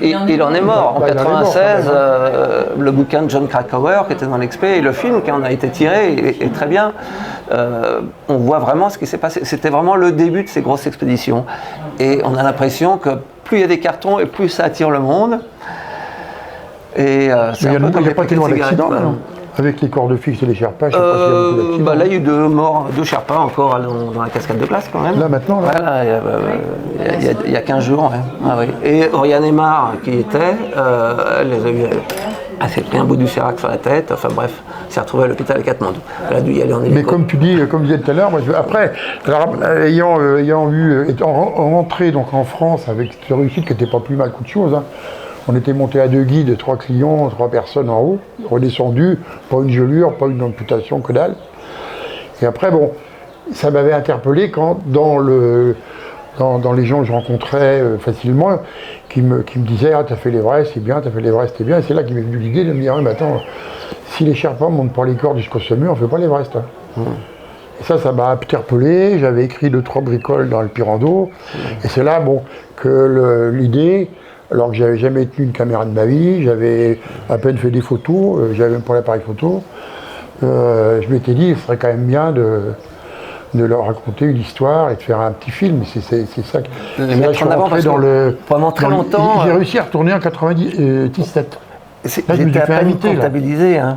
Il en est mort. En 96, le bouquin de John Krakauer, qui était dans l'expé, et le film qui en a été tiré, est très bien. On voit vraiment ce qui s'est passé. C'était vraiment le début de ces grosses expéditions. Et on a l'impression que plus il y a des cartons et plus ça attire le monde. Et c'est un peu comme il n'y a les pas tellement paquets de d'accidents, cigarettes, non? Avec les cordes fixes et les Sherpas, je ne sais pas s'il y a beaucoup d'accidents. là, il y a eu 2 morts, 2 Sherpas encore dans la cascade de glace quand même. Là, maintenant, là. Voilà, il y a 15 jours. Ouais. Ah, oui. Et Oriane Aymar, qui était, elle les a eu. Elle s'est pris un bout du sérac sur la tête. Enfin bref, elle s'est retrouvée à l'hôpital à Katmandou. Elle a dû y aller en hélico. Mais comme tu dis, comme je disais tout à l'heure, moi, après, ayant rentré donc en France avec cette réussite qui n'était pas plus mal qu'autre chose, hein. On était monté à 2 guides, 3 clients, 3 personnes en haut, redescendu, pas une gelure, pas une amputation, que dalle. Et après, bon, ça m'avait interpellé quand dans les gens que je rencontrais facilement, qui me disaient « Ah, t'as fait l'Everest, c'est bien, t'as fait l'Everest, c'est bien ». Et c'est là qu'il m'est venu l'idée de me dire « Oui, mais attends, si les Sherpas montent pas les cordes jusqu'au sommet, on fait pas l'Everest. Hein. Et ça m'a interpellé. J'avais écrit 2-3 bricoles dans le Pirando. Et c'est là, bon, que l'idée, alors que j'avais jamais tenu une caméra de ma vie, j'avais à peine fait des photos, j'avais même pas l'appareil photo, je m'étais dit, il serait quand même bien de leur raconter une histoire et de faire un petit film. C'est ça que là, je suis rentré dans le... Pendant très longtemps... J'ai réussi à retourner en 97. Ils étaient à peine comptabilisés. Hein.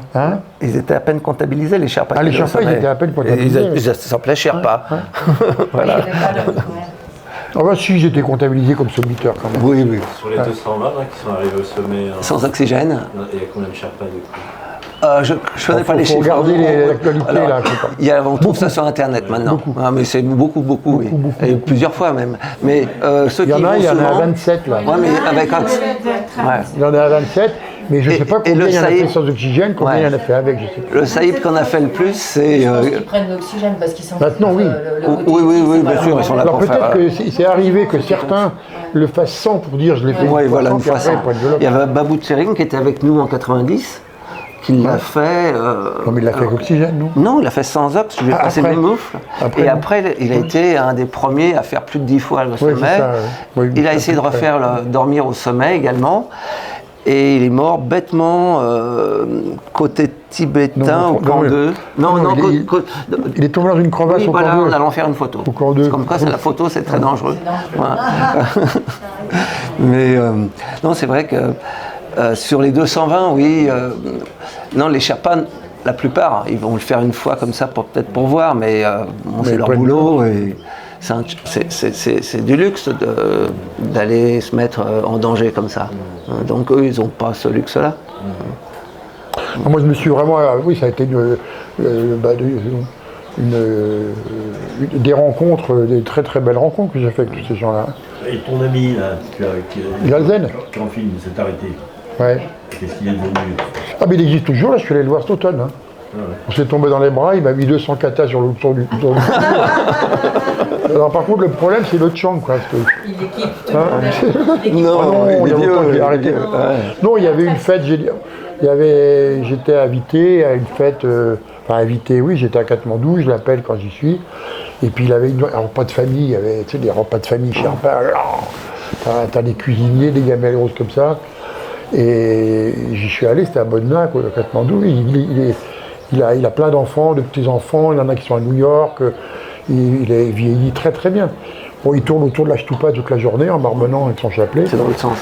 Ils étaient à peine comptabilisés, les Sherpas. Ah, les Sherpas, ils étaient à peine comptabilisés. Ils s'appelaient Sherpas. Voilà. Ah bah si, j'étais comptabilisé comme sommiteur quand même. Oui, oui. Sur les 220 qui sont arrivés au sommet... Sans oxygène. Il y a combien de Sherpas du coup? Je ne connais pas les chiffres. Regardez l'actualité là. On trouve ça sur Internet maintenant. Ah, mais c'est beaucoup, oui. Et plusieurs fois même. Mais ceux qui il y en a 27 là. Ouais, mais avec un... Il y en a 27. Mais je ne sais pas combien il y en a fait sans oxygène, combien il y en a fait avec, je sais pas. Le saïd qu'on a fait le plus, c'est... Ceux qui prennent l'oxygène parce qu'ils sont... Maintenant, oui. Oui, bien sûr, ils sont là pour faire... Alors peut-être que c'est arrivé que certains le fassent sans pour dire je l'ai fait une fois sans. Après, il y avait Babou Tsering qui était avec nous en 90, qui l'a fait... Comme il l'a fait avec l'oxygène, non? Non, il l'a fait sans ox, je lui ai passé le moufle. Et après, il a été un des premiers à faire plus de 10 fois le sommet. Il a essayé de refaire dormir au sommet également. Et il est mort bêtement côté tibétain au camp 2. Il est tombé dans une crevasse au camp 2. En allant faire une photo. Comme quoi, la photo, c'est très dangereux. Voilà. Mais non, c'est vrai que sur les 220, oui. Non, les Sherpas, la plupart, ils vont le faire une fois comme ça, peut-être pour voir, mais c'est leur boulot. Et c'est du luxe d'aller se mettre en danger comme ça. Donc eux, ils n'ont pas ce luxe-là. Moi, je me suis vraiment... Oui, ça a été des rencontres, des très très belles rencontres que j'ai fait avec tous ces gens-là. Et ton ami, là, Galzen, qui en film, s'est arrêté. Ouais. Qu'est-ce qu'il est devenu? Ah, mais il existe toujours, là, je suis allé le voir cet automne. Hein. On s'est tombé dans les bras, il m'a mis 200 katas sur le tour du cou. Alors par contre le problème c'est le chang quoi. Il équipe tout le monde. Non, il y a longtemps qu'il a arrêté. Non, il y avait une fête, j'étais invité à une fête, invité, oui, j'étais à Katmandou, je l'appelle quand j'y suis. Et puis il avait un repas de famille, il y avait des repas de famille Sherpa, t'as des cuisiniers, des gamelles roses comme ça. Et j'y suis allé, c'était à Bodna, quoi, à Katmandou. Il a plein d'enfants, de petits-enfants, il y en a qui sont à New York, il est vieilli très très bien. Bon, il tourne autour de la Ch'toupa toute la journée en marmonnant avec son chapelet. C'est dans l'autre sens.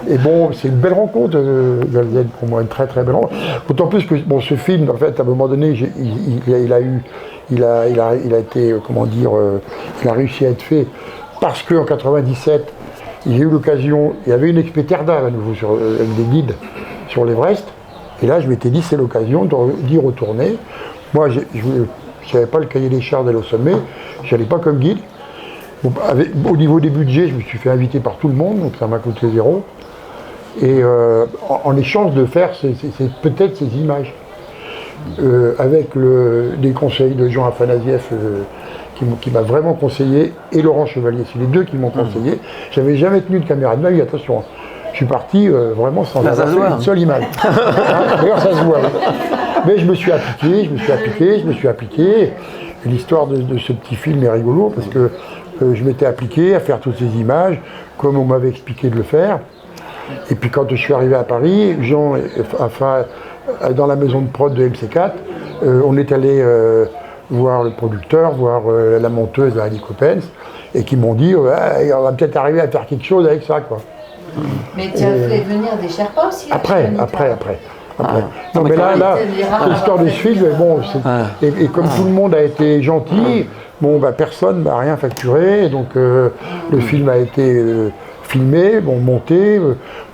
Et bon, c'est une belle rencontre, Galzen, pour moi, une très très belle rencontre. D'autant plus que bon, ce film, en fait, à un moment donné, il a été, comment dire, il a réussi à être fait parce qu'en 97, j'ai eu l'occasion, il y avait une expéterda à nouveau avec des guides sur l'Everest, et là je m'étais dit c'est l'occasion d'y retourner. Moi je n'avais pas le cahier des charges d'aller au sommet, je n'allais pas comme guide. Bon, au niveau des budgets, je me suis fait inviter par tout le monde, donc ça m'a coûté 0. Et en échange de faire peut-être ces images, avec des conseils de Jean Afanasieff, qui m'a vraiment conseillé, et Laurent Chevalier, c'est les deux qui m'ont conseillé. J'avais jamais tenu de caméra de ma vie, attention. Je suis parti vraiment sans avoir fait une seule image. D'ailleurs, ça se voit. Mais je me suis appliqué. Et l'histoire de ce petit film est rigolo, parce que je m'étais appliqué à faire toutes ces images, comme on m'avait expliqué de le faire. Et puis quand je suis arrivé à Paris, Jean, dans la maison de prod de MC4, on est allé voir le producteur, voir la monteuse de Ali Coppens, et qui m'ont dit on va peut-être arriver à faire quelque chose avec ça, quoi. Mais tu as fait venir des Sherpas aussi? Après. Non, mais là, l'histoire de ce film, bon, et comme tout le monde a été gentil, bon, bah, personne m'a rien facturé, et donc le film a été filmé, bon, monté.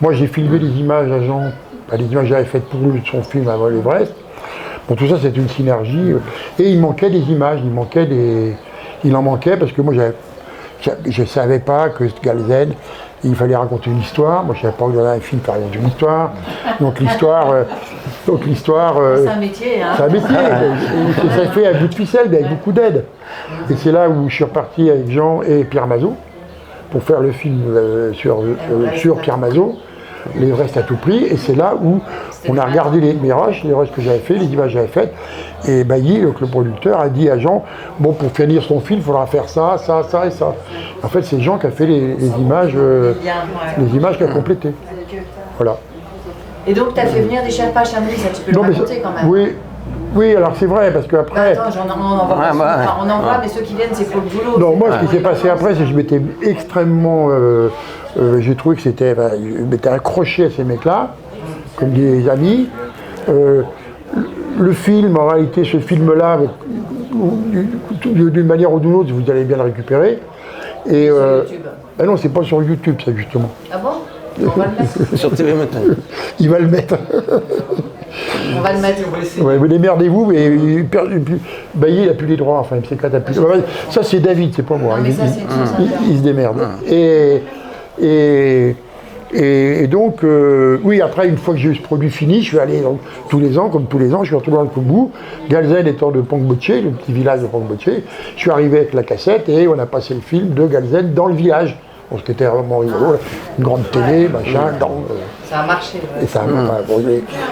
Moi, j'ai filmé les images à Jean, les images que j'avais faites pour lui de son film avant l'Everest. Bon, tout ça, c'est une synergie. Et il manquait des images, il en manquait parce que moi, je ne savais pas que Galzen, il fallait raconter une histoire. Moi, je ne savais pas que dans un film, il fallait raconter une histoire. Donc l'histoire. C'est un métier, hein. C'est un métier. Et ça fait à bout de ficelle, mais avec beaucoup d'aide. Et c'est là où je suis reparti avec Jean et Pierre Mazot pour faire le film sur Pierre Mazot, l'Everest à tout prix. Et c'est là où on a regardé les rushs que j'avais fait, les images que j'avais faites. Et Bailly, le producteur, a dit à Jean, bon, pour finir son film, il faudra faire ça, ça, ça et ça. En fait, c'est Jean qui a fait les images, les images qu'il a complétées. Voilà. Et donc, tu as fait venir des Sherpas à Chamonix, ça tu peux le raconter quand même. Oui, alors c'est vrai, parce qu'après... Attends, on en voit, mais ceux qui viennent, c'est pour le boulot. Non, moi, ce qui s'est passé après, c'est que je m'étais extrêmement... j'ai trouvé que c'était... je m'étais accroché à ces mecs-là, comme des amis. Le film, en réalité, ce film-là, d'une manière ou d'une autre, vous allez bien le récupérer. Et, sur YouTube. Ah non, c'est pas sur YouTube, ça, justement. Ah bon? On va le mettre. Sur TV maintenant. Il va le mettre. On va le mettre. Ouais, vous démerdez-vous, mais Bailly, il n'a plus les droits, enfin, MC4 a plus. Ça, c'est David, c'est pas moi. Non, mais ça, Il se démerde. Et donc, oui, après, une fois que j'ai eu ce produit fini, je suis allé donc, tous les ans, je suis retourné dans le Kumbu, Galzen étant de Pongboche, le petit village de Pongboche. Je suis arrivé avec la cassette et on a passé le film de Galzen dans le village. Donc, c'était vraiment rigolo, une grande télé, machin. Ça a marché. Ouais. Et, ça,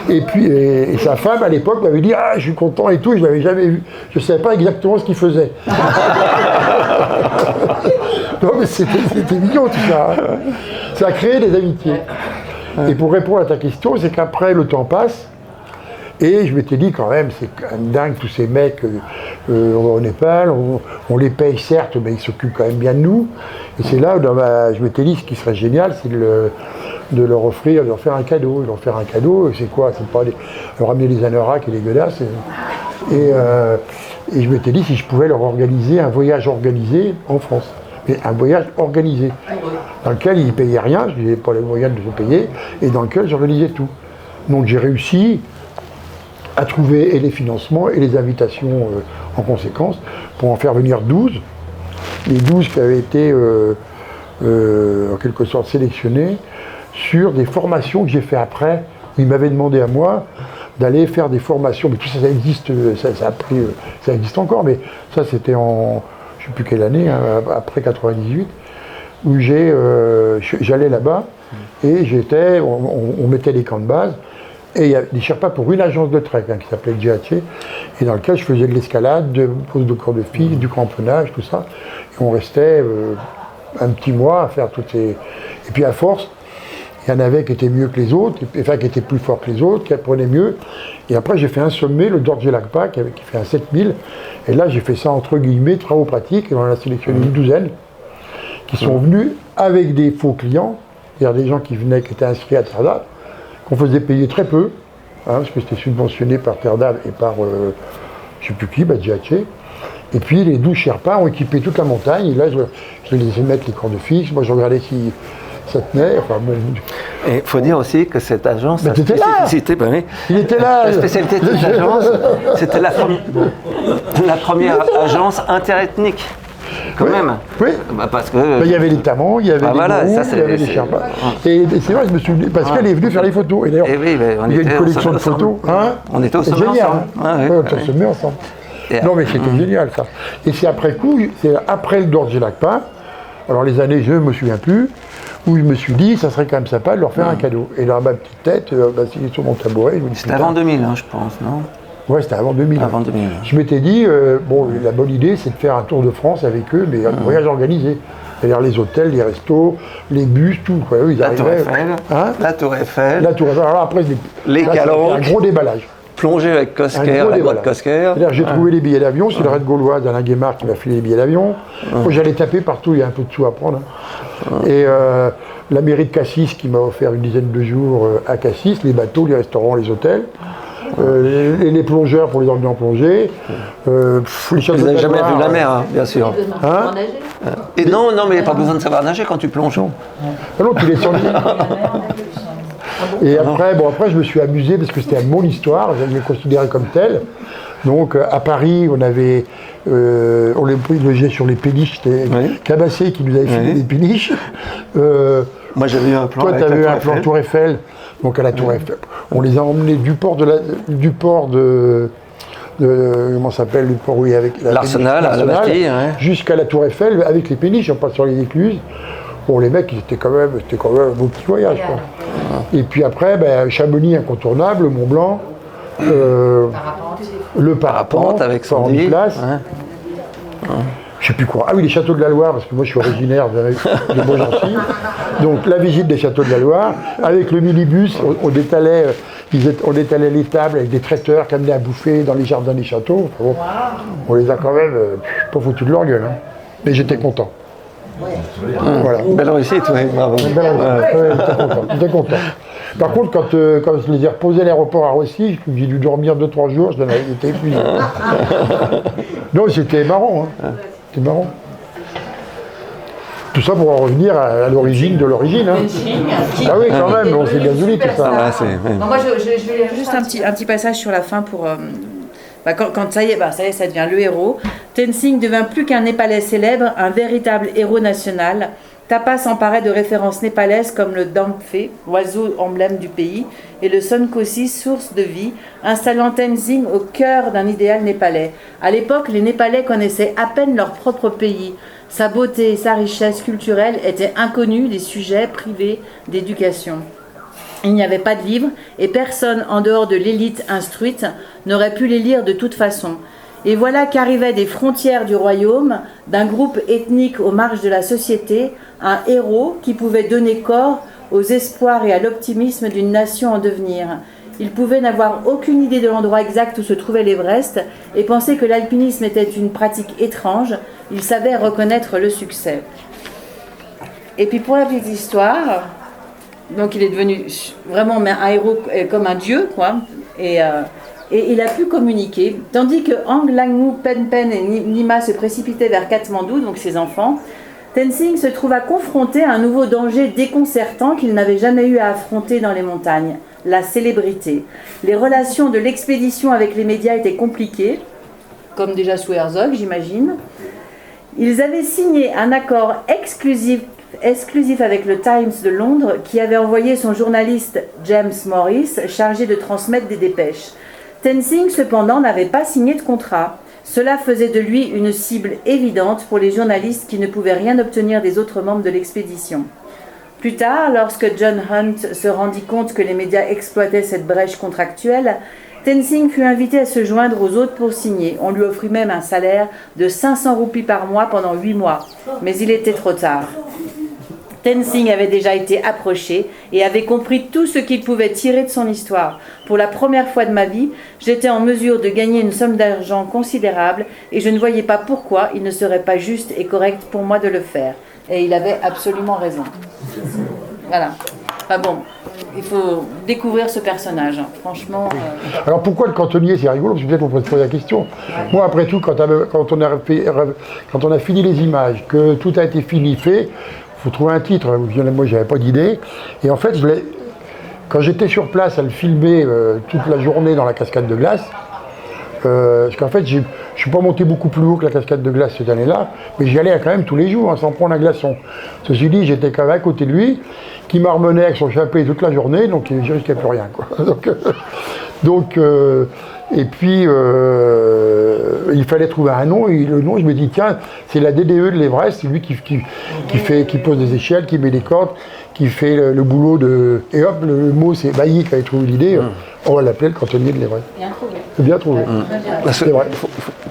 et puis, et sa femme, à l'époque, m'avait dit « Ah, je suis content et tout, je ne l'avais jamais vu. » Je ne savais pas exactement ce qu'il faisait. Non, mais c'était mignon, tout ça. Hein. Ça a créé des amitiés. Et pour répondre à ta question, c'est qu'après, le temps passe, et je m'étais dit quand même, c'est quand même dingue, tous ces mecs au Népal, on les paye certes, mais ils s'occupent quand même bien de nous. Et c'est là où je m'étais dit, ce qui serait génial, c'est de leur offrir, de leur faire un cadeau. De leur faire un cadeau, c'est quoi? C'est pas leur ramener des anoraks et des godasses. Et je m'étais dit si je pouvais leur organiser un voyage organisé en France. Mais un voyage organisé, dans lequel ils ne payaient rien, je n'avais pas les moyens de se payer, et dans lequel j'organisais tout. Donc j'ai réussi à trouver et les financements et les invitations en conséquence, pour en faire venir 12. Les 12 qui avaient été en quelque sorte sélectionnés sur des formations que j'ai fait après, où ils m'avaient demandé à moi d'aller faire des formations, mais tout ça, ça existe, ça existe encore, mais ça c'était en... je ne sais plus quelle année, hein, après 98, où j'allais là-bas et on mettait des camps de base et il y avait des Sherpas pour une agence de trek qui s'appelait GHC et dans lequel je faisais de l'escalade, de pose de corps de fil, du cramponnage, tout ça. Et on restait un petit mois à faire toutes ces... Et puis à force, il y en avait qui étaient mieux que les autres, enfin qui étaient plus forts que les autres, qui apprenaient mieux. Et après j'ai fait un sommet, le Dorje Lakpa, qui fait un 7000. Et là j'ai fait ça entre guillemets, travaux pratiques, et on en a sélectionné une douzaine, qui sont venus avec des faux clients, c'est-à-dire des gens qui venaient, qui étaient inscrits à Terre d'Ave, qu'on faisait payer très peu, hein, parce que c'était subventionné par Terre d'Ave et par, je ne sais plus qui, GHC. Et puis les 12 Sherpas ont équipé toute la montagne, et là je les laissais mettre les cordes fixes, moi je regardais si ça tenait, enfin bon. Et il faut dire aussi que cette agence, la spécificité, il était là. La spécialité de cette agence, c'était la première agence interethnique. Quand même. Oui. Bah parce que. Il y avait les Tamans, il y avait les Gourous, il y avait les Sherpas. Et c'est vrai, je me suis dit, parce qu'elle est venue faire les photos. Et d'ailleurs, il y a une collection de photos. Hein, on était au sommet génial, ensemble. Hein. Ouais, on se met ensemble. Non, mais c'était génial ça. Et c'est après coup, c'est après le Dorje Lakpa, alors les années, je ne me souviens plus, où je me suis dit, ça serait quand même sympa de leur faire un cadeau. Et là, ma petite tête, sur mon tabouret, je me dis. C'était avant 2000, hein, je pense, non? Ouais, c'était avant 2000. Avant 2000. Je m'étais dit, bon, la bonne idée, c'est de faire un tour de France avec eux, mais un voyage organisé. C'est-à-dire les hôtels, les restos, les bus, tout. Quoi. Eux, ils la Tour Eiffel. Hein, la Tour Eiffel. La Tour Eiffel. Alors après, les calanques. un gros déballage. plongé avec Cosquer, la grotte Cosquer. J'ai trouvé les billets d'avion, c'est le Raid Gaulois d'Alain Guémard qui m'a filé les billets d'avion. Moi j'allais taper partout, il y a un peu de sous à prendre. Et la mairie de Cassis qui m'a offert une dizaine de jours à Cassis, les bateaux, les restaurants, les hôtels. Les plongeurs pour les emmener en plongée. Vous n'avez jamais vu la mer, hein, bien sûr. Hein? Et non, mais il n'y a pas besoin de savoir nager quand tu plonges. Ah non, tu les sens. Et après, je me suis amusé parce que c'était mon histoire, je l'ai considéré comme tel. Donc à Paris, on les logeait sur les péniches, c'était Cabassé qui nous avait filé des péniches. Moi j'avais eu un plan. Toi, tu avais eu un plan Tour Eiffel. Donc à la Tour Eiffel. On les a emmenés du port de comment s'appelle le port où il y avait l'Arsenal, à la Bastille, jusqu'à la Tour Eiffel avec les péniches en passant les écluses. Bon, les mecs, c'était quand même un beau petit voyage, quoi. Et puis après, Chamonix incontournable, Mont Blanc, le parapente avec son place. Je sais plus quoi. Ah oui, les châteaux de la Loire, parce que moi je suis originaire de Beaugency. Donc la visite des châteaux de la Loire, avec le minibus, on détalait les tables avec des traiteurs qui amenaient à bouffer dans les jardins des châteaux. Bon, on les a quand même pas foutus de leur gueule. Hein. Mais j'étais content. Voilà. Belle réussite, oui, bravo. J'étais content. Par contre, quand je les ai reposés à l'aéroport à Roissy, j'ai dû dormir 2-3 jours, j'étais épuisé. Non, c'était marrant. Hein. C'était marrant. Tout ça pour en revenir à l'origine de l'origine. Hein. Ah oui, quand même, on s'est bien joli tout ça. Moi, je vais lire juste un petit passage sur la fin pour... quand ça y est, ça devient le héros. Tenzing devint plus qu'un Népalais célèbre, un véritable héros national. Tapa s'emparait de références népalaises comme le Dangfe, oiseau emblème du pays, et le Sonkosi, source de vie, installant Tenzing au cœur d'un idéal népalais. À l'époque, les Népalais connaissaient à peine leur propre pays. Sa beauté et sa richesse culturelle étaient inconnues des sujets privés d'éducation. Il n'y avait pas de livres et personne en dehors de l'élite instruite n'aurait pu les lire de toute façon. Et voilà qu'arrivait des frontières du royaume, d'un groupe ethnique aux marges de la société, un héros qui pouvait donner corps aux espoirs et à l'optimisme d'une nation en devenir. Il pouvait n'avoir aucune idée de l'endroit exact où se trouvait l'Everest et penser que l'alpinisme était une pratique étrange. Il savait reconnaître le succès. Et puis pour la petite histoire, donc il est devenu vraiment un héros comme un dieu, quoi. Et il a pu communiquer. Tandis que Ang Langmu, Pen Pen et Nima se précipitaient vers Katmandou, donc ses enfants, Tenzing se trouva confronté à un nouveau danger déconcertant qu'il n'avait jamais eu à affronter dans les montagnes, la célébrité. Les relations de l'expédition avec les médias étaient compliquées, comme déjà sous Herzog, j'imagine. Ils avaient signé un accord exclusif avec le Times de Londres, qui avait envoyé son journaliste James Morris chargé de transmettre des dépêches. Tenzing, cependant, n'avait pas signé de contrat. Cela faisait de lui une cible évidente pour les journalistes qui ne pouvaient rien obtenir des autres membres de l'expédition. Plus tard, lorsque John Hunt se rendit compte que les médias exploitaient cette brèche contractuelle, Tenzing fut invité à se joindre aux autres pour signer. On lui offrit même un salaire de 500 roupies par mois pendant 8 mois. Mais il était trop tard. Tenzing avait déjà été approché et avait compris tout ce qu'il pouvait tirer de son histoire. Pour la première fois de ma vie, j'étais en mesure de gagner une somme d'argent considérable et je ne voyais pas pourquoi il ne serait pas juste et correct pour moi de le faire. Et il avait absolument raison. Voilà. Enfin bon, il faut découvrir ce personnage, hein. Franchement... Alors pourquoi le cantonnier, c'est rigolo, parce que peut-être on peut se poser la question. Moi, après tout, quand on a fini les images, que tout a été fini, fait, il faut trouver un titre. Moi, j'avais pas d'idée. Et en fait, quand j'étais sur place à le filmer toute la journée dans la cascade de glace, parce qu'en fait, je ne suis pas monté beaucoup plus haut que la cascade de glace cette année-là, mais j'y allais quand même tous les jours, hein, sans prendre un glaçon. Ceci dit, j'étais quand même à côté de lui, qui m'emmenait avec son chapelet toute la journée, donc je risquais plus rien, quoi. Et puis, il fallait trouver un nom, et le nom, je me dis, tiens, c'est la DDE de l'Everest, c'est lui qui pose des échelles, qui met des cordes, qui fait le boulot de... Et hop, le mot, c'est Bailly qui avait trouvé l'idée, on va l'appeler le cantonnier de l'Everest. Bien trouvé. C'est bien trouvé. C'est vrai.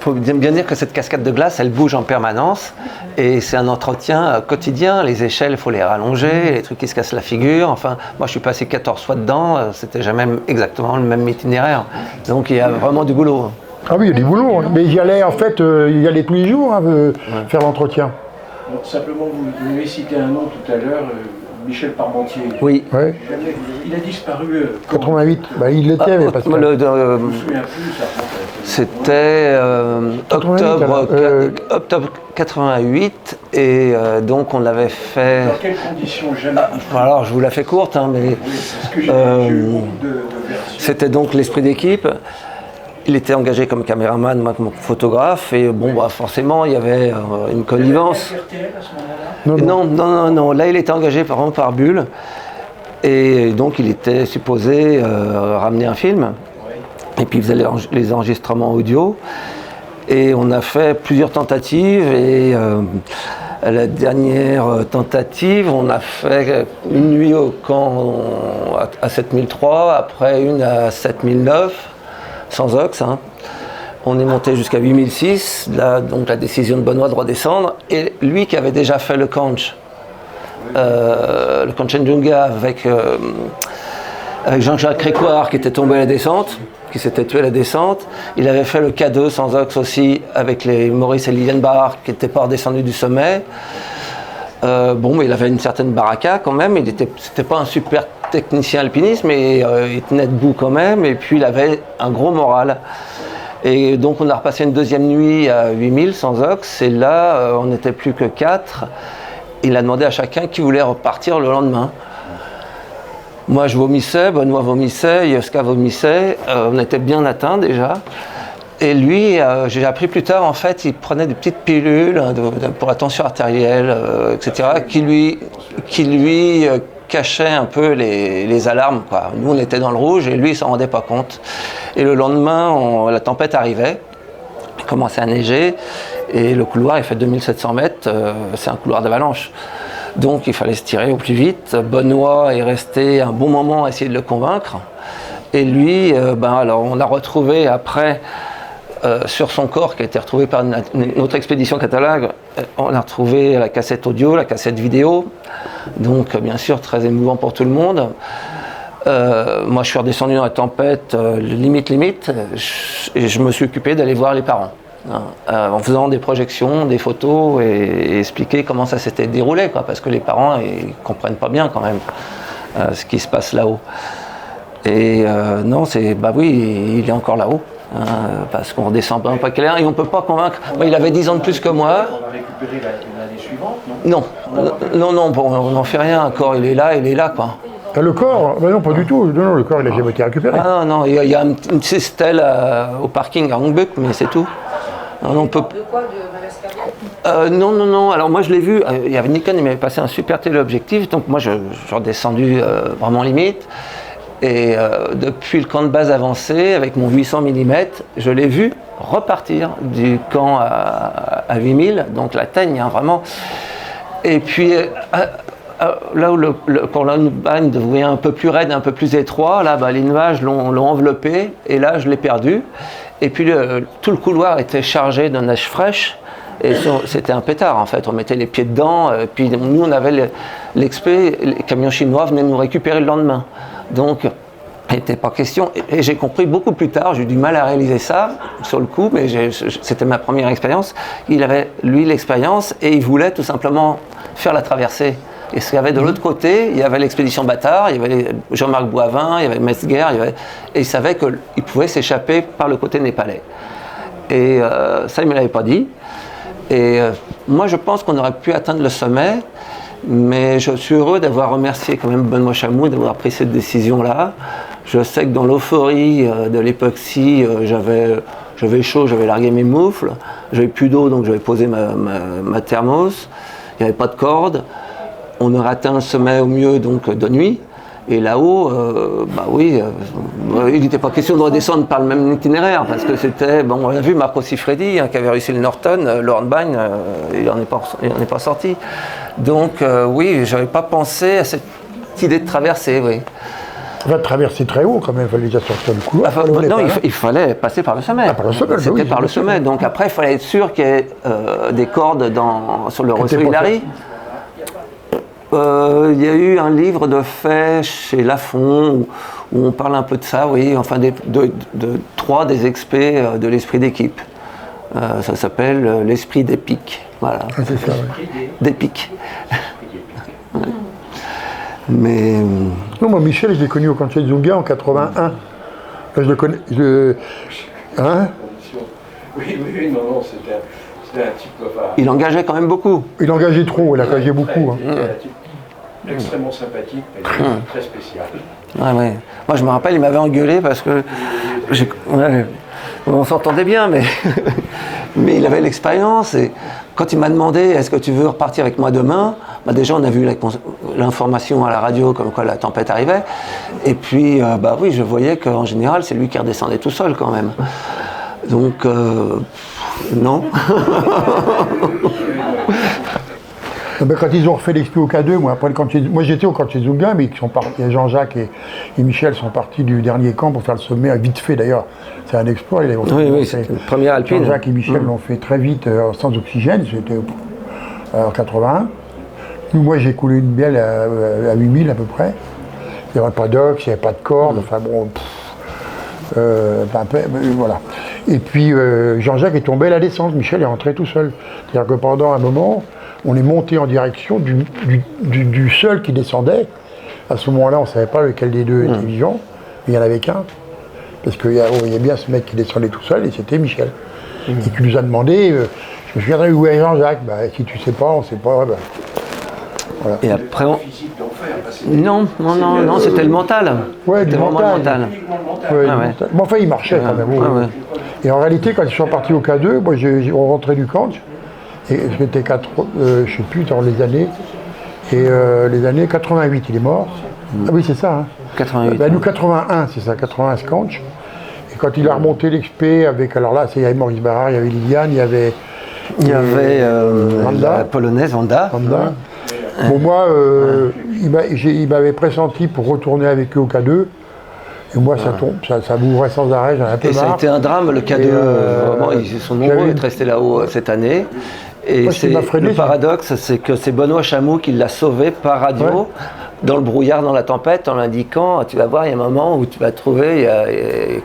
faut bien dire que cette cascade de glace, elle bouge en permanence et c'est un entretien quotidien. Les échelles, il faut les rallonger, les trucs qui se cassent la figure. Enfin, moi, je suis passé 14 fois dedans, c'était jamais exactement le même itinéraire. Donc, il y a vraiment du boulot. Ah oui, il y a du boulot, hein. Mais j'y allais en fait, y allait tous les jours hein, faire l'entretien. Simplement, vous avez cité un nom tout à l'heure, Michel Parmentier. Oui. Ouais. Il a disparu. 88, bah, il l'était, mais parce que... Je me souviens plus, ça remonte. C'était 88, octobre 88 et donc on l'avait fait. Dans quelles conditions jamais? Alors je vous la fais courte, hein, mais Parce que j'ai eu beaucoup de versions. c'était donc l'esprit d'équipe. Il était engagé comme caméraman, moi comme photographe, et bon, bah, forcément, il y avait une connivence. RTL à ce moment-là? Non. Là, il était engagé par Bulle, et donc il était supposé ramener un film, et puis il faisait les enregistrements audio, et on a fait plusieurs tentatives, et à la dernière tentative, on a fait une nuit au camp à 7003, après une à 7009. Sans ox, hein. On est monté jusqu'à 8006, là, donc la décision de Benoît de redescendre, et lui qui avait déjà fait le Kanchenjunga avec Jean-Jacques Récoire qui était tombé à la descente, qui s'était tué à la descente, il avait fait le K2 sans ox aussi avec les Maurice et Liliane Barr qui n'étaient pas redescendus du sommet. Bon, mais il avait une certaine baraka quand même, c'était pas un super technicien alpiniste, mais il tenait debout quand même, et puis il avait un gros moral. Et donc on a repassé une deuxième nuit à 8000 sans ox, et là on n'était plus que 4. Il a demandé à chacun qui voulait repartir le lendemain. Moi je vomissais, Benoît vomissait, Yoska vomissait, on était bien atteints déjà. Et lui, j'ai appris plus tard, en fait, il prenait des petites pilules pour la tension artérielle, etc., qui lui cachaient un peu les alarmes, quoi. Nous, on était dans le rouge et lui, il s'en rendait pas compte. Et le lendemain, la tempête arrivait, il commençait à neiger, et le couloir, il fait 2700 mètres, c'est un couloir d'avalanche. Donc, il fallait se tirer au plus vite. Benoît est resté un bon moment à essayer de le convaincre. Et lui, alors, on l'a retrouvé après... sur son corps qui a été retrouvé par une autre expédition catalogue, on a retrouvé la cassette audio, la cassette vidéo, donc bien sûr très émouvant pour tout le monde. Moi je suis redescendu dans la tempête limite, et je me suis occupé d'aller voir les parents, en faisant des projections, des photos et expliquer comment ça s'était déroulé, quoi, parce que les parents ils comprennent pas bien quand même ce qui se passe là-haut. Et non, oui, il est encore là-haut. Parce qu'on redescend pas un paquet et on peut pas convaincre. Moi, il avait 10 ans de plus que moi. On a récupéré l'année suivante, non? Non, bon, on n'en fait rien. Le corps, il est là, quoi. Le corps? Non, pas du tout. Non, le corps, il n'a jamais été récupéré. Ah non, il y a une petite stèle au parking à Hongbuck, mais c'est tout. On peut... De quoi? De malaise cardiaque? Non. Alors moi, je l'ai vu. Il y avait Nikon, il m'avait passé un super téléobjectif. Donc moi, je suis redescendu vraiment limite. Et depuis le camp de base avancé, avec mon 800 mm, je l'ai vu repartir du camp à 8000, donc la teigne, hein, vraiment. Et puis, là où quand l'Unbahn devenait un peu plus raide, un peu plus étroit, là, les nuages l'ont enveloppé, et là, je l'ai perdu. Et puis, tout le couloir était chargé de neige fraîche, et c'était un pétard, en fait. On mettait les pieds dedans, puis nous, on avait l'expé, les camions chinois venaient nous récupérer le lendemain. Donc, il n'était pas question. Et j'ai compris beaucoup plus tard, j'ai eu du mal à réaliser ça sur le coup, mais c'était ma première expérience. Il avait, lui, l'expérience et il voulait tout simplement faire la traversée. Et ce qu'il y avait de l'autre côté, il y avait l'expédition Bâtard, il y avait Jean-Marc Boivin, il y avait Metzger, et il savait qu'il pouvait s'échapper par le côté népalais. Et ça, il ne me l'avait pas dit. Et moi, je pense qu'on aurait pu atteindre le sommet. Mais je suis heureux d'avoir remercié quand même Benoît Chamou d'avoir pris cette décision-là. Je sais que dans l'euphorie de l'époxy, j'avais chaud, j'avais largué mes moufles, j'avais plus d'eau donc j'avais posé ma thermos, il n'y avait pas de corde. On aurait atteint le sommet au mieux donc de nuit. Et là-haut, il n'était pas question de redescendre par le même itinéraire, parce que c'était, on a vu Marco Siffredi, qui avait réussi le Norton, le Hornbein, il n'en est pas sorti. Donc oui, je n'avais pas pensé à cette idée de traversée, oui. On va traverser très haut quand même, il fallait déjà sortir du couloir. Non, il fallait passer par le sommet. Ah, par le sommet, C'était oui, par le sommet. Donc après, il fallait être sûr qu'il y ait des cordes sur le ressaut Hilary. Il y a eu un livre de fait chez Lafon où on parle un peu de ça, oui, enfin de trois des experts de l'esprit d'équipe. Ça s'appelle l'esprit d'épique. Voilà. Ah, c'est ça, oui. D'épique. Ouais. Mais. Non, moi, Michel, je l'ai connu au camp de Zunga en 81. Je le connais. Hein? Oui, non, c'était un type. Enfin, Il engageait quand même beaucoup. Il engageait trop, il engageait beaucoup. Hein. c'était un type extrêmement sympathique, mais très spécial. Ouais. Moi, je me rappelle, il m'avait engueulé parce que. On s'entendait bien, mais. Mais il avait l'expérience. Et quand il m'a demandé est-ce que tu veux repartir avec moi demain, bah déjà, on a vu l'information à la radio comme quoi la tempête arrivait. Et puis, oui, je voyais qu'en général, c'est lui qui redescendait tout seul quand même. Donc, non. Quand ils ont refait l'expo au K2, moi j'étais au camp de Zunga, mais ils sont partis, Jean-Jacques et Michel sont partis du dernier camp pour faire le sommet, vite fait d'ailleurs. C'est un exploit. Oui, c'est une première alpine. Jean-Jacques et Michel l'ont fait très vite, sans oxygène, c'était en 81. Moi j'ai coulé une bielle à 8000 à peu près. Il n'y avait pas d'ox, il n'y avait pas de corde, enfin bon. Voilà. Et puis Jean-Jacques est tombé à la descente, Michel est rentré tout seul. C'est-à-dire que pendant un moment, on est monté en direction du seul qui descendait. À ce moment-là, on ne savait pas lequel des deux était vivant, mais il n'y en avait qu'un. Parce qu'il y avait bien ce mec qui descendait tout seul, et c'était Michel. Et qui nous a demandé, je me souviendrai où est Jean-Jacques, si tu ne sais pas, on ne sait pas. Voilà. Et après, Physique d'enfer, parce que non, c'était le mental. Ouais, c'était vraiment le mental. Ouais, mais enfin, il marchait quand même. Ouais. Et en réalité, quand ils sont partis au K2, moi, on rentrait du camp, et c'était je ne sais plus dans les années, et les années 88, il est mort. Ah oui, c'est ça. Hein. 88. Nous, 81, c'est ça, 81 Scanch. Et quand il a remonté l'expé avec, alors là, il y avait Maurice Barrard, il y avait Liliane, il y avait la polonaise Wanda. Bon, moi, il m'avait pressenti pour retourner avec eux au K2. Et moi, ça m'ouvrait sans arrêt, j'en ai un peu marre. Et ça a été un drame, le K2. Vraiment, ils sont nombreux à être restés là-haut cette année. Et moi, le paradoxe, c'est que c'est Benoît Chamou qui l'a sauvé par radio, dans le brouillard, dans la tempête, en l'indiquant, tu vas voir, il y a un moment où tu vas trouver, il y a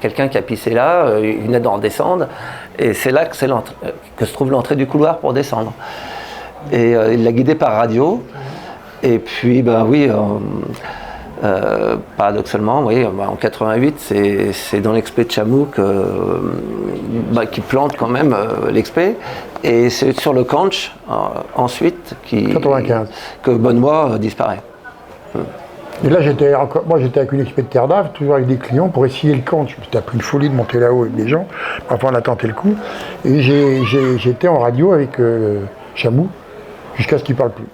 quelqu'un qui a pissé là, il venait d'en descendre, et c'est là que se trouve l'entrée du couloir pour descendre. Et il l'a guidé par radio, et puis, paradoxalement, en 88, c'est dans l'expé de Chamou qui plante quand même l'expé, et c'est sur le Canch ensuite 95. Que Benoît disparaît. Et là, j'étais avec une expé de Terre d'Ave, toujours avec des clients, pour essayer le camp. C'était un peu une folie de monter là-haut avec des gens. Enfin, on a tenté le coup. Et j'étais en radio avec Chamou, jusqu'à ce qu'il ne parle plus.